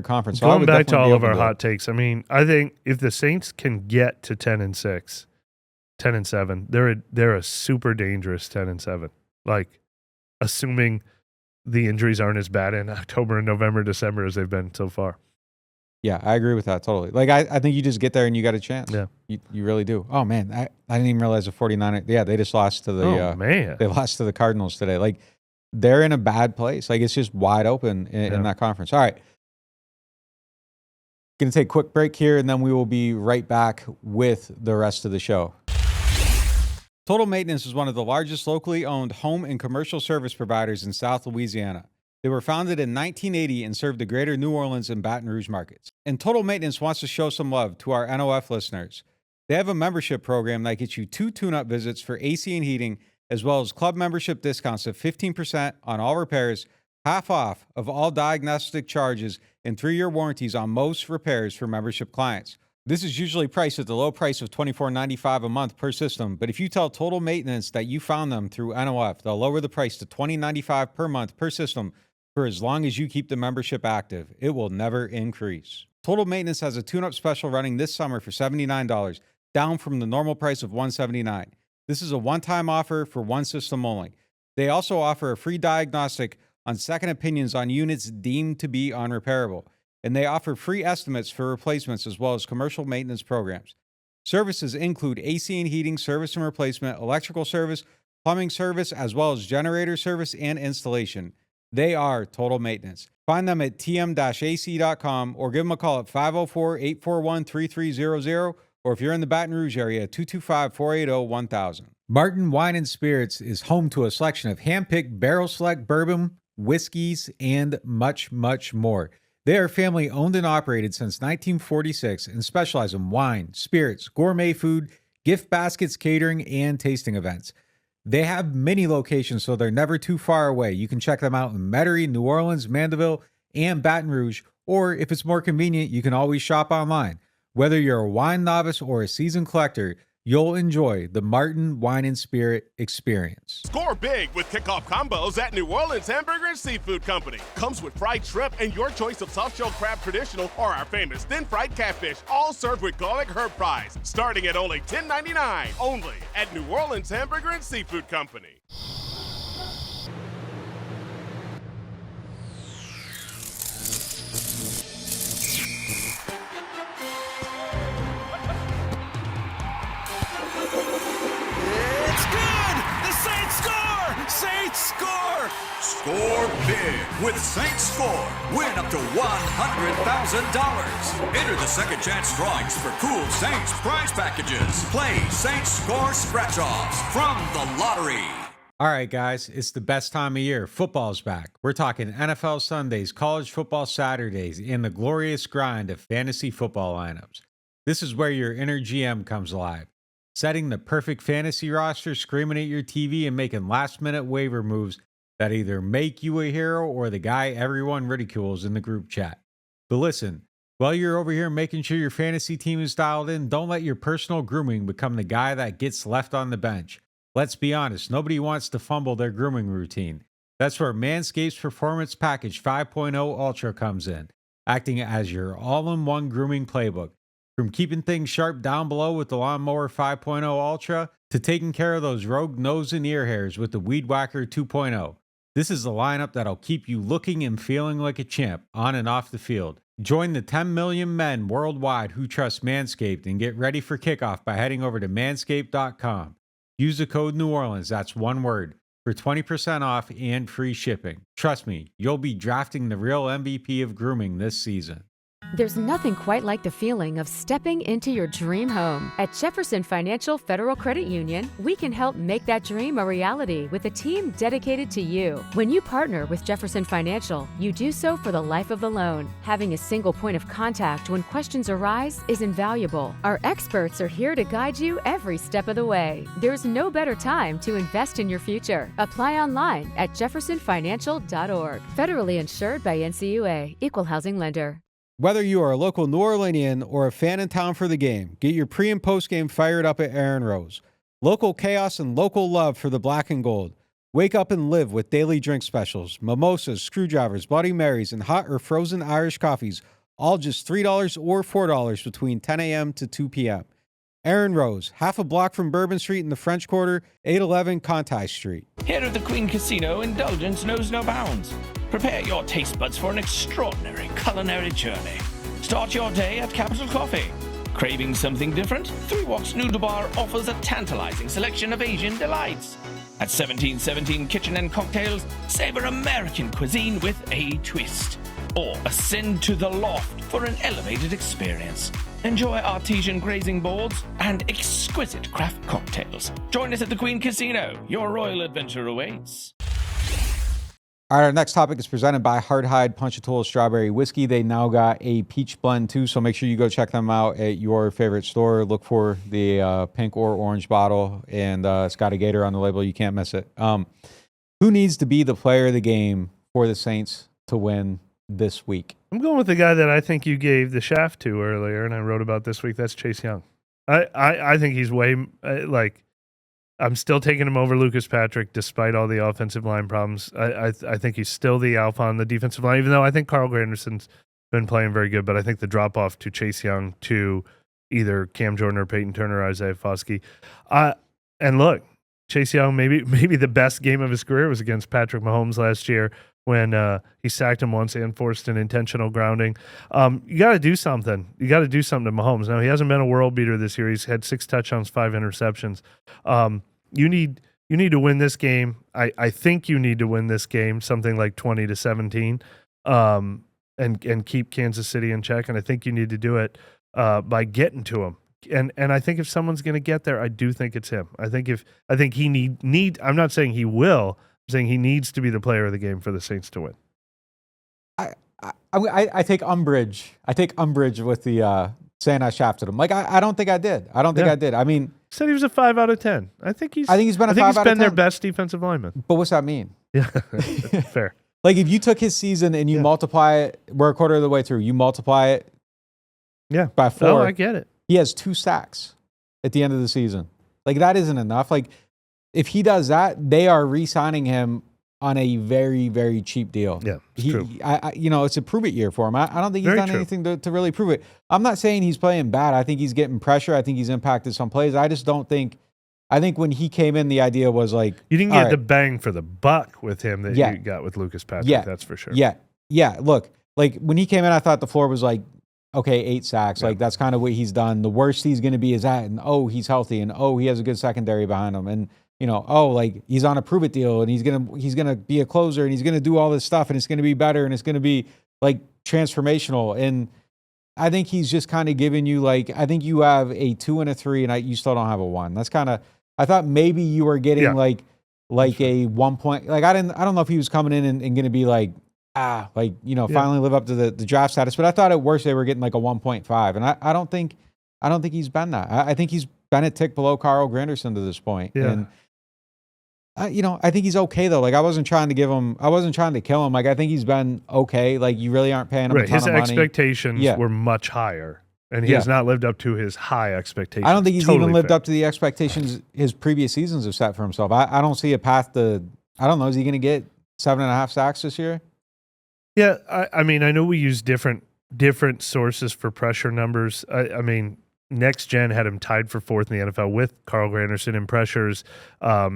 S1: conference. So
S4: going back to all of our hot takes, I mean, I think if the Saints can get to 10-6, 10-7, they're a super dangerous 10-7. Like, assuming the injuries aren't as bad in October and November, December as they've been so far.
S1: Yeah, I agree with that totally. Like, I think you just get there and you got a chance. Yeah, you really do. Oh man, I didn't even realize the 49ers. Yeah, they just lost to the. They lost to the Cardinals today. Like, they're in a bad place. Like, it's just wide open in that conference. All right. Going to take a quick break here, and then we will be right back with the rest of the show. Total Maintenance is one of the largest locally owned home and commercial service providers in South Louisiana. They were founded in 1980 and serve the greater New Orleans and Baton Rouge markets. And Total Maintenance wants to show some love to our NOF listeners. They have a membership program that gets you 2 tune-up visits for AC and heating, as well as club membership discounts of 15% on all repairs, half off of all diagnostic charges, and 3-year warranties on most repairs for membership clients. This is usually priced at the low price of $24.95 a month per system, but if you tell Total Maintenance that you found them through NOF, they'll lower the price to $20.95 per month per system for as long as you keep the membership active. It will never increase. Total Maintenance has a tune-up special running this summer for $79, down from the normal price of $179. This is a one-time offer for one system only. They also offer a free diagnostic on second opinions on units deemed to be unrepairable, and they offer free estimates for replacements as well as commercial maintenance programs. Services include AC and heating service and replacement, electrical service, plumbing service, as well as generator service and installation. They are Total Maintenance. Find them at tm-ac.com or give them a call at 504-841-3300, or if you're in the Baton Rouge area, 225-480-1000. Martin Wine and Spirits is home to a selection of hand-picked barrel select bourbon, whiskeys, and much, much more. They are family owned and operated since 1946 and specialize in wine, spirits, gourmet food, gift baskets, catering, and tasting events. They have many locations, so they're never too far away. You can check them out in Metairie, New Orleans, Mandeville, and Baton Rouge, or if it's more convenient, you can always shop online. Whether you're a wine novice or a seasoned collector, you'll enjoy the Martin Wine and Spirit experience.
S5: Score big with kickoff combos at New Orleans Hamburger and Seafood Company. Comes with fried shrimp and your choice of soft-shell crab traditional or our famous thin-fried catfish, all served with garlic herb fries, starting at only $10.99. Only at New Orleans Hamburger and Seafood Company.
S6: Saints score! Score big with Saints Score. Win up to $100,000. Enter the second chance drawings for cool Saints prize packages. Play Saints Score scratch-offs from the lottery.
S1: All right, guys, it's the best time of year. Football's back. We're talking NFL Sundays, college football Saturdays, and the glorious grind of fantasy football lineups. This is where your inner GM comes alive. Setting the perfect fantasy roster, screaming at your TV, and making last-minute waiver moves that either make you a hero or the guy everyone ridicules in the group chat. But listen, while you're over here making sure your fantasy team is dialed in, don't let your personal grooming become the guy that gets left on the bench. Let's be honest, nobody wants to fumble their grooming routine. That's where Manscaped's Performance Package 5.0 Ultra comes in, acting as your all-in-one grooming playbook. From keeping things sharp down below with the Lawnmower 5.0 Ultra to taking care of those rogue nose and ear hairs with the Weed Whacker 2.0. This is the lineup that'll keep you looking and feeling like a champ on and off the field. Join the 10 million men worldwide who trust Manscaped and get ready for kickoff by heading over to manscaped.com. Use the code New Orleans, that's one word, for 20% off and free shipping. Trust me, you'll be drafting the real MVP of grooming this season.
S7: There's nothing quite like the feeling of stepping into your dream home. At Jefferson Financial Federal Credit Union, we can help make that dream a reality with a team dedicated to you. When you partner with Jefferson Financial, you do so for the life of the loan. Having a single point of contact when questions arise is invaluable. Our experts are here to guide you every step of the way. There's no better time to invest in your future. Apply online at jeffersonfinancial.org. Federally insured by NCUA, Equal Housing Lender.
S1: Whether you are a local New Orleanian or a fan in town for the game, get your pre- and post-game fired up at Aaron Rose. Local chaos and local love for the black and gold. Wake up and live with daily drink specials, mimosas, screwdrivers, Bloody Marys, and hot or frozen Irish coffees, all just $3 or $4 between 10 a.m. to 2 p.m. Aaron Rose, half a block from Bourbon Street in the French Quarter, 811 Conti Street.
S8: Here at the Queen Casino, indulgence knows no bounds. Prepare your taste buds for an extraordinary culinary journey. Start your day at Capital Coffee. Craving something different? Three Walks Noodle Bar offers a tantalizing selection of Asian delights. At 1717 Kitchen and Cocktails, savor American cuisine with a twist. Or ascend to the loft for an elevated experience. Enjoy artesian grazing boards and exquisite craft cocktails. Join us at the Queen Casino. Your royal adventure awaits.
S1: All right, our next topic is presented by Hardhide Punchatoula Strawberry Whiskey. They now got a peach blend too, so make sure you go check them out at your favorite store. Look for the pink or orange bottle, and it's got a gator on the label. You can't miss it. Who needs to be the player of the game for the Saints to win this week?
S4: I'm going with the guy that I think you gave the shaft to earlier, and I wrote about this week. That's Chase Young. I think he's way I'm still taking him over Lucas Patrick despite all the offensive line problems. I think he's still the alpha on the defensive line, even though I think Carl Granderson's been playing very good. But I think the drop off to Chase Young, to either Cam Jordan or Peyton Turner or Isaiah Foskey. And look, Chase Young, maybe the best game of his career was against Patrick Mahomes last year when he sacked him once and forced an intentional grounding. You got to do something. You got to do something to Mahomes. Now, he hasn't been a world beater this year. He's had 6 touchdowns, 5 interceptions. You need to win this game. I think you need to win this game, something like 20-17, and keep Kansas City in check. And I think you need to do it by getting to him. And I think if someone's going to get there, I do think it's him. I think he need. I'm not saying he will. I'm saying he needs to be the player of the game for the Saints to win.
S1: I take umbrage. I take umbrage with the saying I shafted him. Like I don't think I did. I don't think I did. I mean,
S4: said he was a 5 out of 10. I think he's been a 5 out of 10. He's been their best defensive lineman.
S1: But what's that mean?
S4: Yeah, fair.
S1: Like if you took his season and you multiply it, we're a quarter of the way through. You multiply it, by 4.
S4: Oh, I get it.
S1: He has 2 sacks at the end of the season. Like that isn't enough. Like if he does that, they are re-signing him on a very, very cheap deal.
S4: Yeah, it's true.
S1: It's a prove it year for him. I don't think he's done anything to really prove it. I'm not saying he's playing bad. I think he's getting pressure. I think he's impacted some plays. I just don't think. I think when he came in, the idea was like
S4: you didn't get the bang for the buck with him that you got with Lucas Patrick. Yeah, that's for sure.
S1: Yeah. Look, like when he came in, I thought the floor was like, okay, 8 sacks. Yeah. Like that's kind of what he's done. The worst he's going to be is that, and he's healthy, and he has a good secondary behind him, and like he's on a prove it deal, and he's gonna be a closer, and he's gonna do all this stuff, and it's gonna be better, and it's gonna be like transformational. And I think he's just kind of giving you like, I think you have a 2 and a 3, and you still don't have a 1. That's kind of, I thought maybe you were getting like a 1 point. Like I don't know if he was coming in and gonna be like finally live up to the draft status. But I thought at worst they were getting like a 1.5, and I don't think he's been that. I think he's been a tick below Carl Granderson to this point.
S4: Yeah.
S1: And I think he's okay though. Like I wasn't trying to kill him. Like I think he's been okay. Like you really aren't paying him a ton of money.
S4: His expectations were much higher, and he has not lived up to his high expectations.
S1: I don't think he's even lived up to the expectations his previous seasons have set for himself. I don't see a path to. I don't know. Is he going to get 7.5 sacks this year?
S4: Yeah, I mean, I know we use different sources for pressure numbers. I mean. Next Gen had him tied for 4th in the NFL with Carl Granderson in pressures.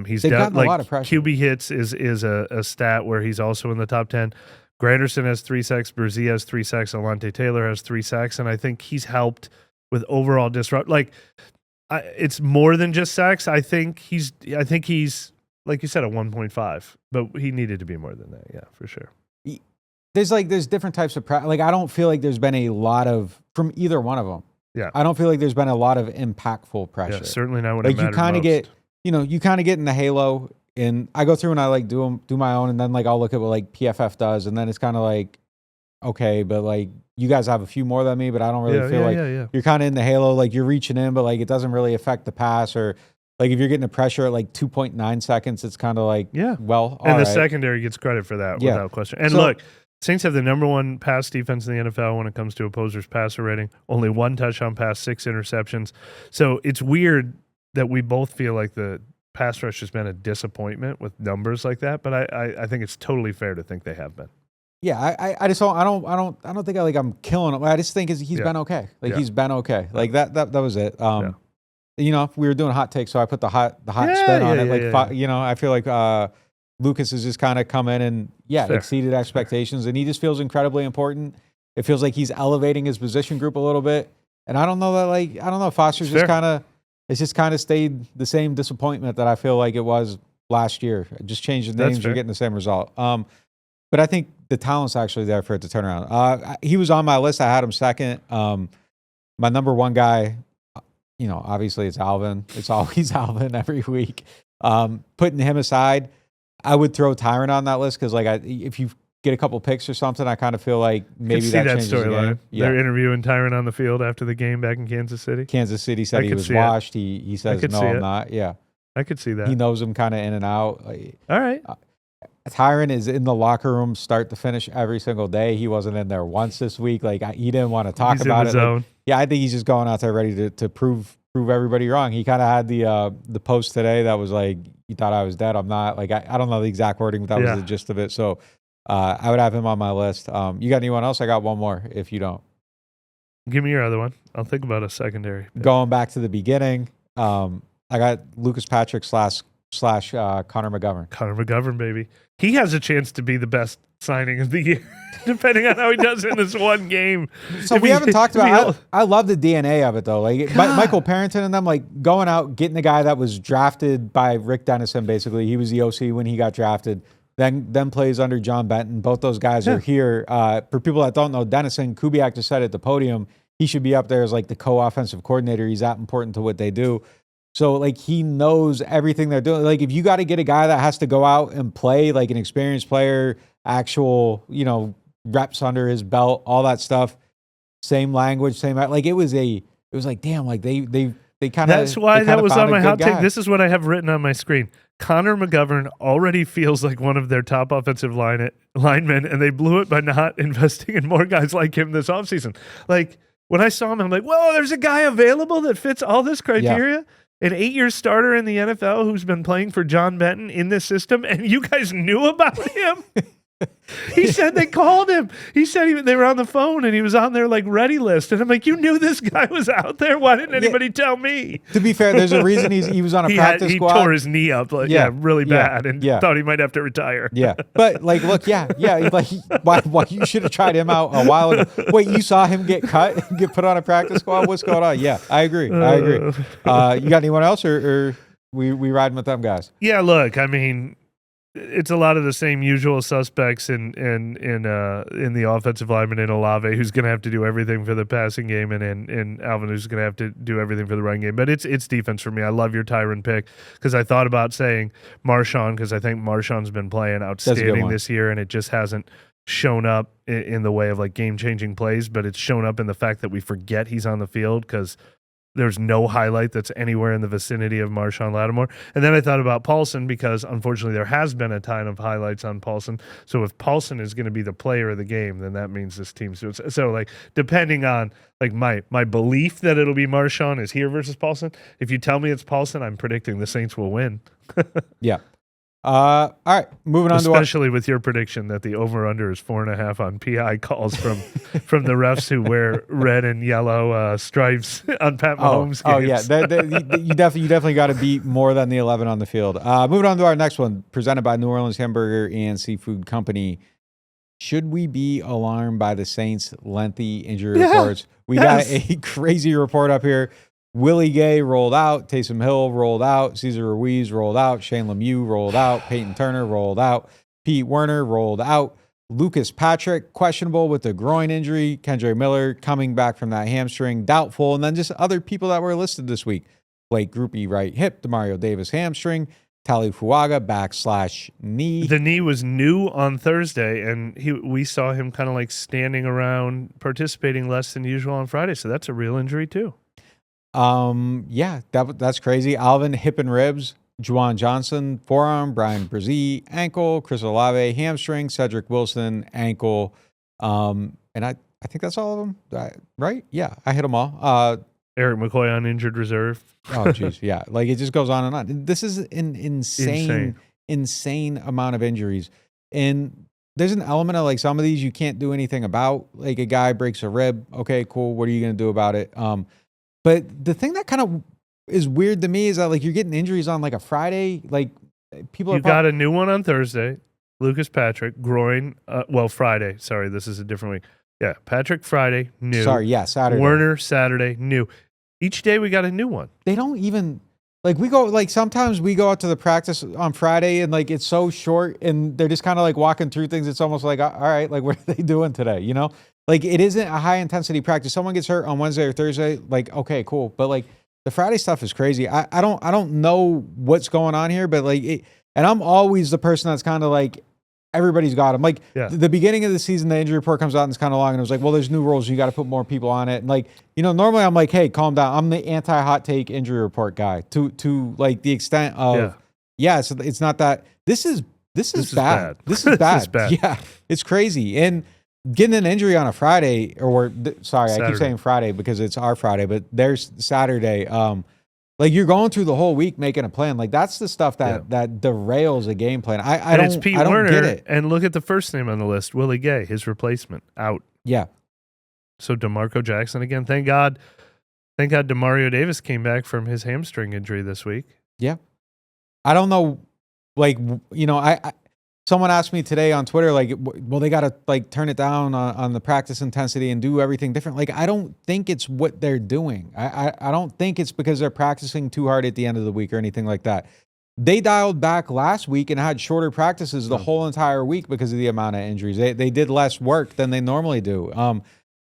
S4: He's done like a lot of pressure. QB hits is a stat where he's also in the top 10. Granderson has 3 sacks. Brzee has 3 sacks. Alontae Taylor has 3 sacks, and I think he's helped with overall disrupt. Like it's more than just sacks. I think he's like you said, a 1.5, but he needed to be more than that. Yeah, for sure.
S1: There's different types of like I don't feel like there's been a lot of from either one of them.
S4: Yeah,
S1: I don't feel like there's been a lot of impactful pressure.
S4: Yeah, certainly not when
S1: like
S4: it mattered
S1: you kind of
S4: most.
S1: get, you kind of get in the halo, and I go through and I like do my own, and then like I'll look at what like PFF does, and then it's kind of like, okay, but like you guys have a few more than me, but I don't really feel like you're kind of in the halo, like you're reaching in, but like it doesn't really affect the pass, or like if you're getting the pressure at like 2.9 seconds, it's kind of like the
S4: secondary gets credit for that without question. And look. Saints have the number 1 pass defense in the NFL when it comes to opposers' passer rating. Only 1 touchdown pass, 6 interceptions. So it's weird that we both feel like the pass rush has been a disappointment with numbers like that. But I think it's totally fair to think they have been.
S1: Yeah, I just don't. I don't think I'm killing him. I just think he's been okay. Like he's been okay. Like that was it. We were doing hot takes, so I put the hot spin on it. I feel like. Lucas has just kind of come in and exceeded expectations, and he just feels incredibly important. It feels like he's elevating his position group a little bit, and I don't know. Foster's just kind of stayed the same disappointment that I feel like it was last year. Just changing names, you're getting the same result. But I think the talent's actually there for it to turn around. He was on my list. I had him second. My number 1 guy, obviously it's Alvin. It's always Alvin every week. Putting him aside. I would throw Tyron on that list because, like, if you get a couple picks or something, I kind of feel like maybe
S4: see
S1: that
S4: that
S1: changes the
S4: storyline.
S1: game. Yeah.
S4: They're interviewing Tyron on the field after the game back in Kansas City.
S1: Kansas City said he was washed. He says, no, I'm not. Yeah.
S4: I could see that.
S1: He knows him kind of in and out.
S4: All right.
S1: Tyron is in the locker room start to finish every single day. He wasn't in there once this week. Like, he didn't want to talk about it. Like, yeah, I think he's just going out there ready to prove everybody wrong. He kind of had the post today that was like, you thought I was dead. I'm not. Like, I don't know the exact wording, but that was the gist of it. So I would have him on my list. You got anyone else? I got one more if you don't.
S4: Give me your other one. I'll think about a secondary.
S1: Going back to the beginning, I got Lucas Patrick slash Connor McGovern.
S4: Connor McGovern, baby. He has a chance to be the best signing of the year, depending on how he does in this one game.
S1: So we haven't talked about I love the DNA of it, though. Like, Michael Parrington and them, like, going out, getting the guy that was drafted by Rick Dennison, basically. He was the OC when he got drafted. Then plays under John Benton. Both those guys are here. For people that don't know, Dennison, Kubiak just said at the podium, he should be up there as, like, the co-offensive coordinator. He's that important to what they do. So, like, he knows everything they're doing. Like, if you got to get a guy that has to go out and play, like an experienced player, actual, reps under his belt, all that stuff, same language, same, like, it was like, damn, like they kind of.
S4: That's why that was on my hot take. This is what I have written on my screen. Connor McGovern already feels like one of their top offensive linemen, and they blew it by not investing in more guys like him this offseason. Like, when I saw him, I'm like, whoa, there's a guy available that fits all this criteria. Yeah. An 8-year starter in the NFL who's been playing for John Benton in this system, and you guys knew about him? He said they called him. He said they were on the phone, and he was on their, like, ready list. And I'm like, you knew this guy was out there? Why didn't anybody tell me?
S1: To be fair, there's a reason he was on a practice squad.
S4: He tore his knee up, really bad, and thought he might have to retire.
S1: Yeah, but, like, look, like, why you should have tried him out a while ago. Wait, you saw him get cut and get put on a practice squad? What's going on? Yeah, I agree. You got anyone else, or we riding with them guys?
S4: Yeah, look, I mean, it's a lot of the same usual suspects in the offensive lineman in Olave, who's going to have to do everything for the passing game, and in Alvin, who's going to have to do everything for the running game. But it's defense for me. I love your Tyron pick because I thought about saying Marshawn because I think Marshawn's been playing outstanding this year, and it just hasn't shown up in the way of, like, game-changing plays, but it's shown up in the fact that we forget he's on the field because there's no highlight that's anywhere in the vicinity of Marshawn Lattimore. And then I thought about Paulson because, unfortunately, there has been a ton of highlights on Paulson. So if Paulson is going to be the player of the game, then that means this team's doing so. Like, depending on, like, my belief that it'll be Marshawn is here versus Paulson. If you tell me it's Paulson, I'm predicting the Saints will win.
S1: Yeah. All right, moving on
S4: especially with your prediction that the over/under is 4.5 on PI calls from the refs who wear red and yellow stripes on Pat Mahomes games.
S1: Oh yeah, you definitely got to beat more than the 11 on the field. Moving on to our next one, presented by New Orleans Hamburger and Seafood Company. Should we be alarmed by the Saints' lengthy injury reports? We got a crazy report up here. Willie Gay rolled out. Taysom Hill rolled out. Cesar Ruiz rolled out. Shane Lemieux rolled out. Peyton Turner rolled out. Pete Werner rolled out. Lucas Patrick, questionable with a groin injury. Kendre Miller coming back from that hamstring, doubtful. And then just other people that were listed this week. Blake Grupe, right hip. Demario Davis, hamstring. Tali Fuaga, back/knee.
S4: The knee was new on Thursday, and we saw him kind of like standing around, participating less than usual on Friday. So that's a real injury too.
S1: Yeah, that's crazy. Alvin, hip and ribs. Juwan Johnson, forearm. Brian Brzee, ankle. Chris Olave, hamstring. Cedric Wilson, ankle. And I think that's all of them, right? Yeah, I hit them all.
S4: Eric McCoy on injured reserve.
S1: Oh, geez, yeah. Like, it just goes on and on. This is an insane amount of injuries. And there's an element of, like, some of these you can't do anything about. Like, a guy breaks a rib. Okay, cool. What are you going to do about it? But the thing that kind of is weird to me is that, like, you're getting injuries on, like, a Friday. Like, people
S4: you got a new one on Thursday. Lucas Patrick, groin. Friday. Sorry, this is a different week. Yeah, Patrick Friday, new.
S1: Sorry, yeah, Saturday.
S4: Werner Saturday, new. Each day we got a new one.
S1: They don't even, like, we go, like, sometimes we go out to the practice on Friday and, like, it's so short and they're just kind of, like, walking through things. It's almost like, all right, like, what are they doing today? You know? Like, it isn't a high intensity practice. Someone gets hurt on Wednesday or Thursday, like, okay, cool. But, like, the Friday stuff is crazy. I don't know what's going on here, but, like, And I'm always the person that's kind of like, everybody's got them. Like the beginning of the season, the injury report comes out and it's kind of long, and it was like, well, there's new rules. You got to put more people on it. And like, normally I'm like, hey, calm down. I'm the anti-hot take injury report guy to like the extent of, so it's not that. This is bad. This is bad. Yeah, it's crazy. And getting an injury on a Friday, Saturday. I keep saying Friday because it's our Friday, but there's Saturday. Like you're going through the whole week making a plan. Like that's the stuff that derails a game plan. I don't get it.
S4: And look at the first name on the list, Willie Gay, his replacement, out.
S1: Yeah.
S4: So DeMarco Jackson again. Thank God DeMario Davis came back from his hamstring injury this week.
S1: Yeah. I don't know. Like, someone asked me today on Twitter, like, well, they got to like turn it down on the practice intensity and do everything different. Like, I don't think it's what they're doing. I don't think it's because they're practicing too hard at the end of the week or anything like that. They dialed back last week and had shorter practices the whole entire week because of the amount of injuries. They did less work than they normally do.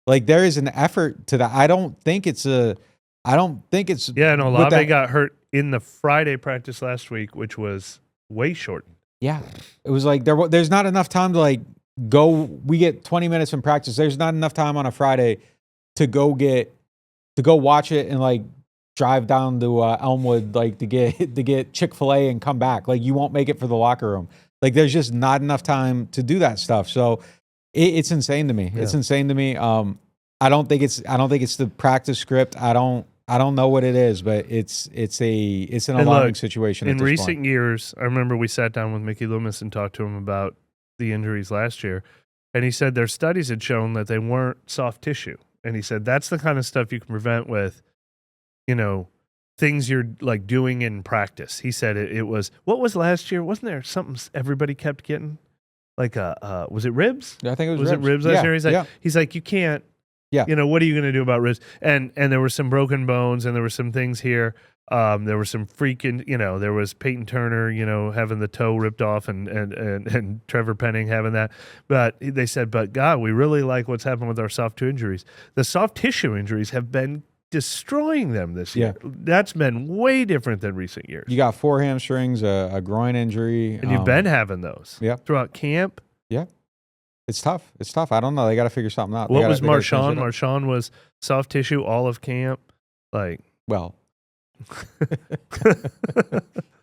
S1: Like there is an effort to that. I don't think it's.
S4: Yeah, no, Olave got hurt in the Friday practice last week, which was way shortened.
S1: Yeah, it was like there's not enough time to like go. We get 20 minutes in practice. There's not enough time on a Friday to go watch it and like drive down to Elmwood like to get Chick-fil-A and come back. Like you won't make it for the locker room. Like there's just not enough time to do that stuff. So it's insane to me. Yeah. It's insane to me. I don't think it's the practice script. I don't know what it is, but it's an alarming situation.
S4: In recent years, I remember we sat down with Mickey Loomis and talked to him about the injuries last year, and he said their studies had shown that they weren't soft tissue, and he said that's the kind of stuff you can prevent with, things you're like doing in practice. He said it was what was last year? Wasn't there something everybody kept getting? Like was it ribs?
S1: Yeah, I think it was
S4: ribs.
S1: Was
S4: it ribs last year? He's like you can't.
S1: Yeah.
S4: What are you going to do about ribs? And there were some broken bones, and there were some things here. There were some freaking, there was Peyton Turner, having the toe ripped off, and Trevor Penning having that. But they said, but God, we really like what's happened with our soft tissue injuries. The soft tissue injuries have been destroying them this year. That's been way different than recent years.
S1: You got 4 hamstrings, a groin injury.
S4: And you've been having those throughout camp.
S1: Yeah. It's tough. I don't know. They got to figure something out.
S4: What was Marshawn? Marshawn was soft tissue all of camp. Like,
S1: well,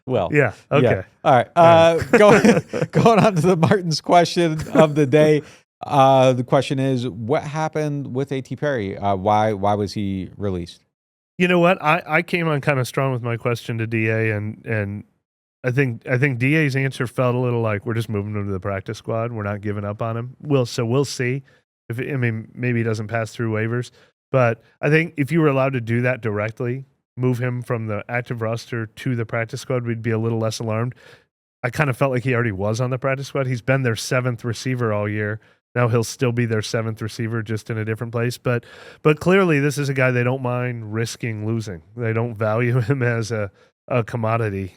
S4: yeah. Okay.
S1: Yeah. All right. Going on to the Martin's question of the day. The question is, what happened with A.T. Perry? Why was he released?
S4: You know what? I came on kind of strong with my question to DA, and I think DA's answer felt a little like we're just moving him to the practice squad. We're not giving up on him. We'll see. Maybe he doesn't pass through waivers, but I think if you were allowed to do that directly, move him from the active roster to the practice squad, we'd be a little less alarmed. I kind of felt like he already was on the practice squad. He's been their 7th receiver all year. Now he'll still be their 7th receiver, just in a different place. But clearly, this is a guy they don't mind risking losing. They don't value him as a commodity.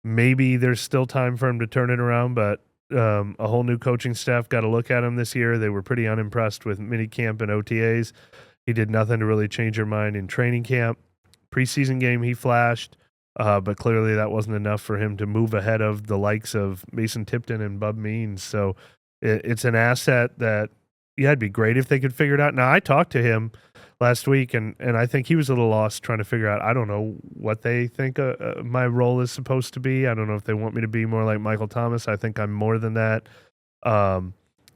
S4: Maybe there's still time for him to turn it around, but a whole new coaching staff got to look at him this year. They were pretty unimpressed with minicamp and OTAs. He did nothing to really change their mind in training camp. Preseason game, he flashed, but clearly that wasn't enough for him to move ahead of the likes of Mason Tipton and Bub Means. So it's an asset that, it'd be great if they could figure it out. Now, I talked to him last week, and I think he was a little lost trying to figure out, I don't know what they think my role is supposed to be. I don't know if they want me to be more like Michael Thomas. I think I'm more than that.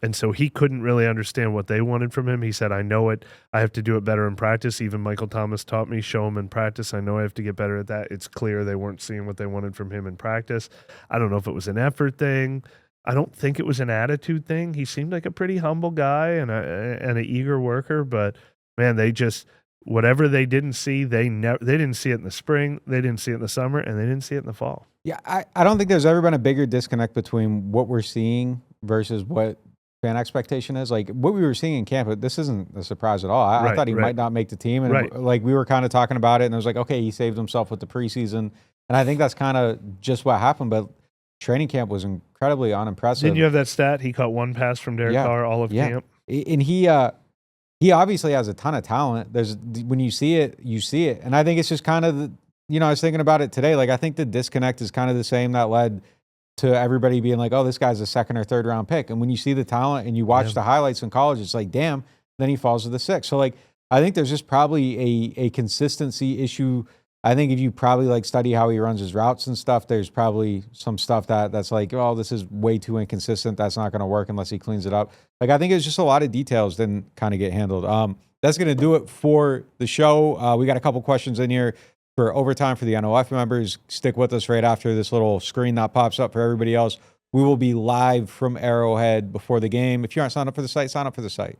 S4: And so he couldn't really understand what they wanted from him. He said, I know it. I have to do it better in practice. Even Michael Thomas taught me, show him in practice. I know I have to get better at that. It's clear they weren't seeing what they wanted from him in practice. I don't know if it was an effort thing. I don't think it was an attitude thing. He seemed like a pretty humble guy and an eager worker, but man, they just, whatever they didn't see, they didn't see it in the spring, they didn't see it in the summer, and they didn't see it in the fall.
S1: Yeah, I don't think there's ever been a bigger disconnect between what we're seeing versus what fan expectation is. Like what we were seeing in camp, this isn't a surprise at all. I thought he might not make the team, and like we were kind of talking about it, and it was like, okay, he saved himself with the preseason, and I think that's kind of just what happened. But training camp was incredibly unimpressive.
S4: Didn't you have that stat? He caught 1 pass from Derek Carr all of camp,
S1: and he obviously has a ton of talent. When you see it, you see it, and I think it's just kind of I was thinking about it today. Like, I think the disconnect is kind of the same that led to everybody being like, oh, this guy's a 2nd or 3rd round pick. And when you see the talent and you watch the highlights in college, it's like, damn, then he falls to the 6th. So, like, I think there's just probably a consistency issue. I think if you probably like study how he runs his routes and stuff, there's probably some stuff that's like, oh, this is way too inconsistent. That's not going to work unless he cleans it up. Like, I think it's just a lot of details didn't kind of get handled. That's going to do it for the show. We got a couple questions in here for overtime for the NOF members. Stick with us right after this little screen that pops up for everybody else. We will be live from Arrowhead before the game. If you aren't signed up for the site, sign up for the site.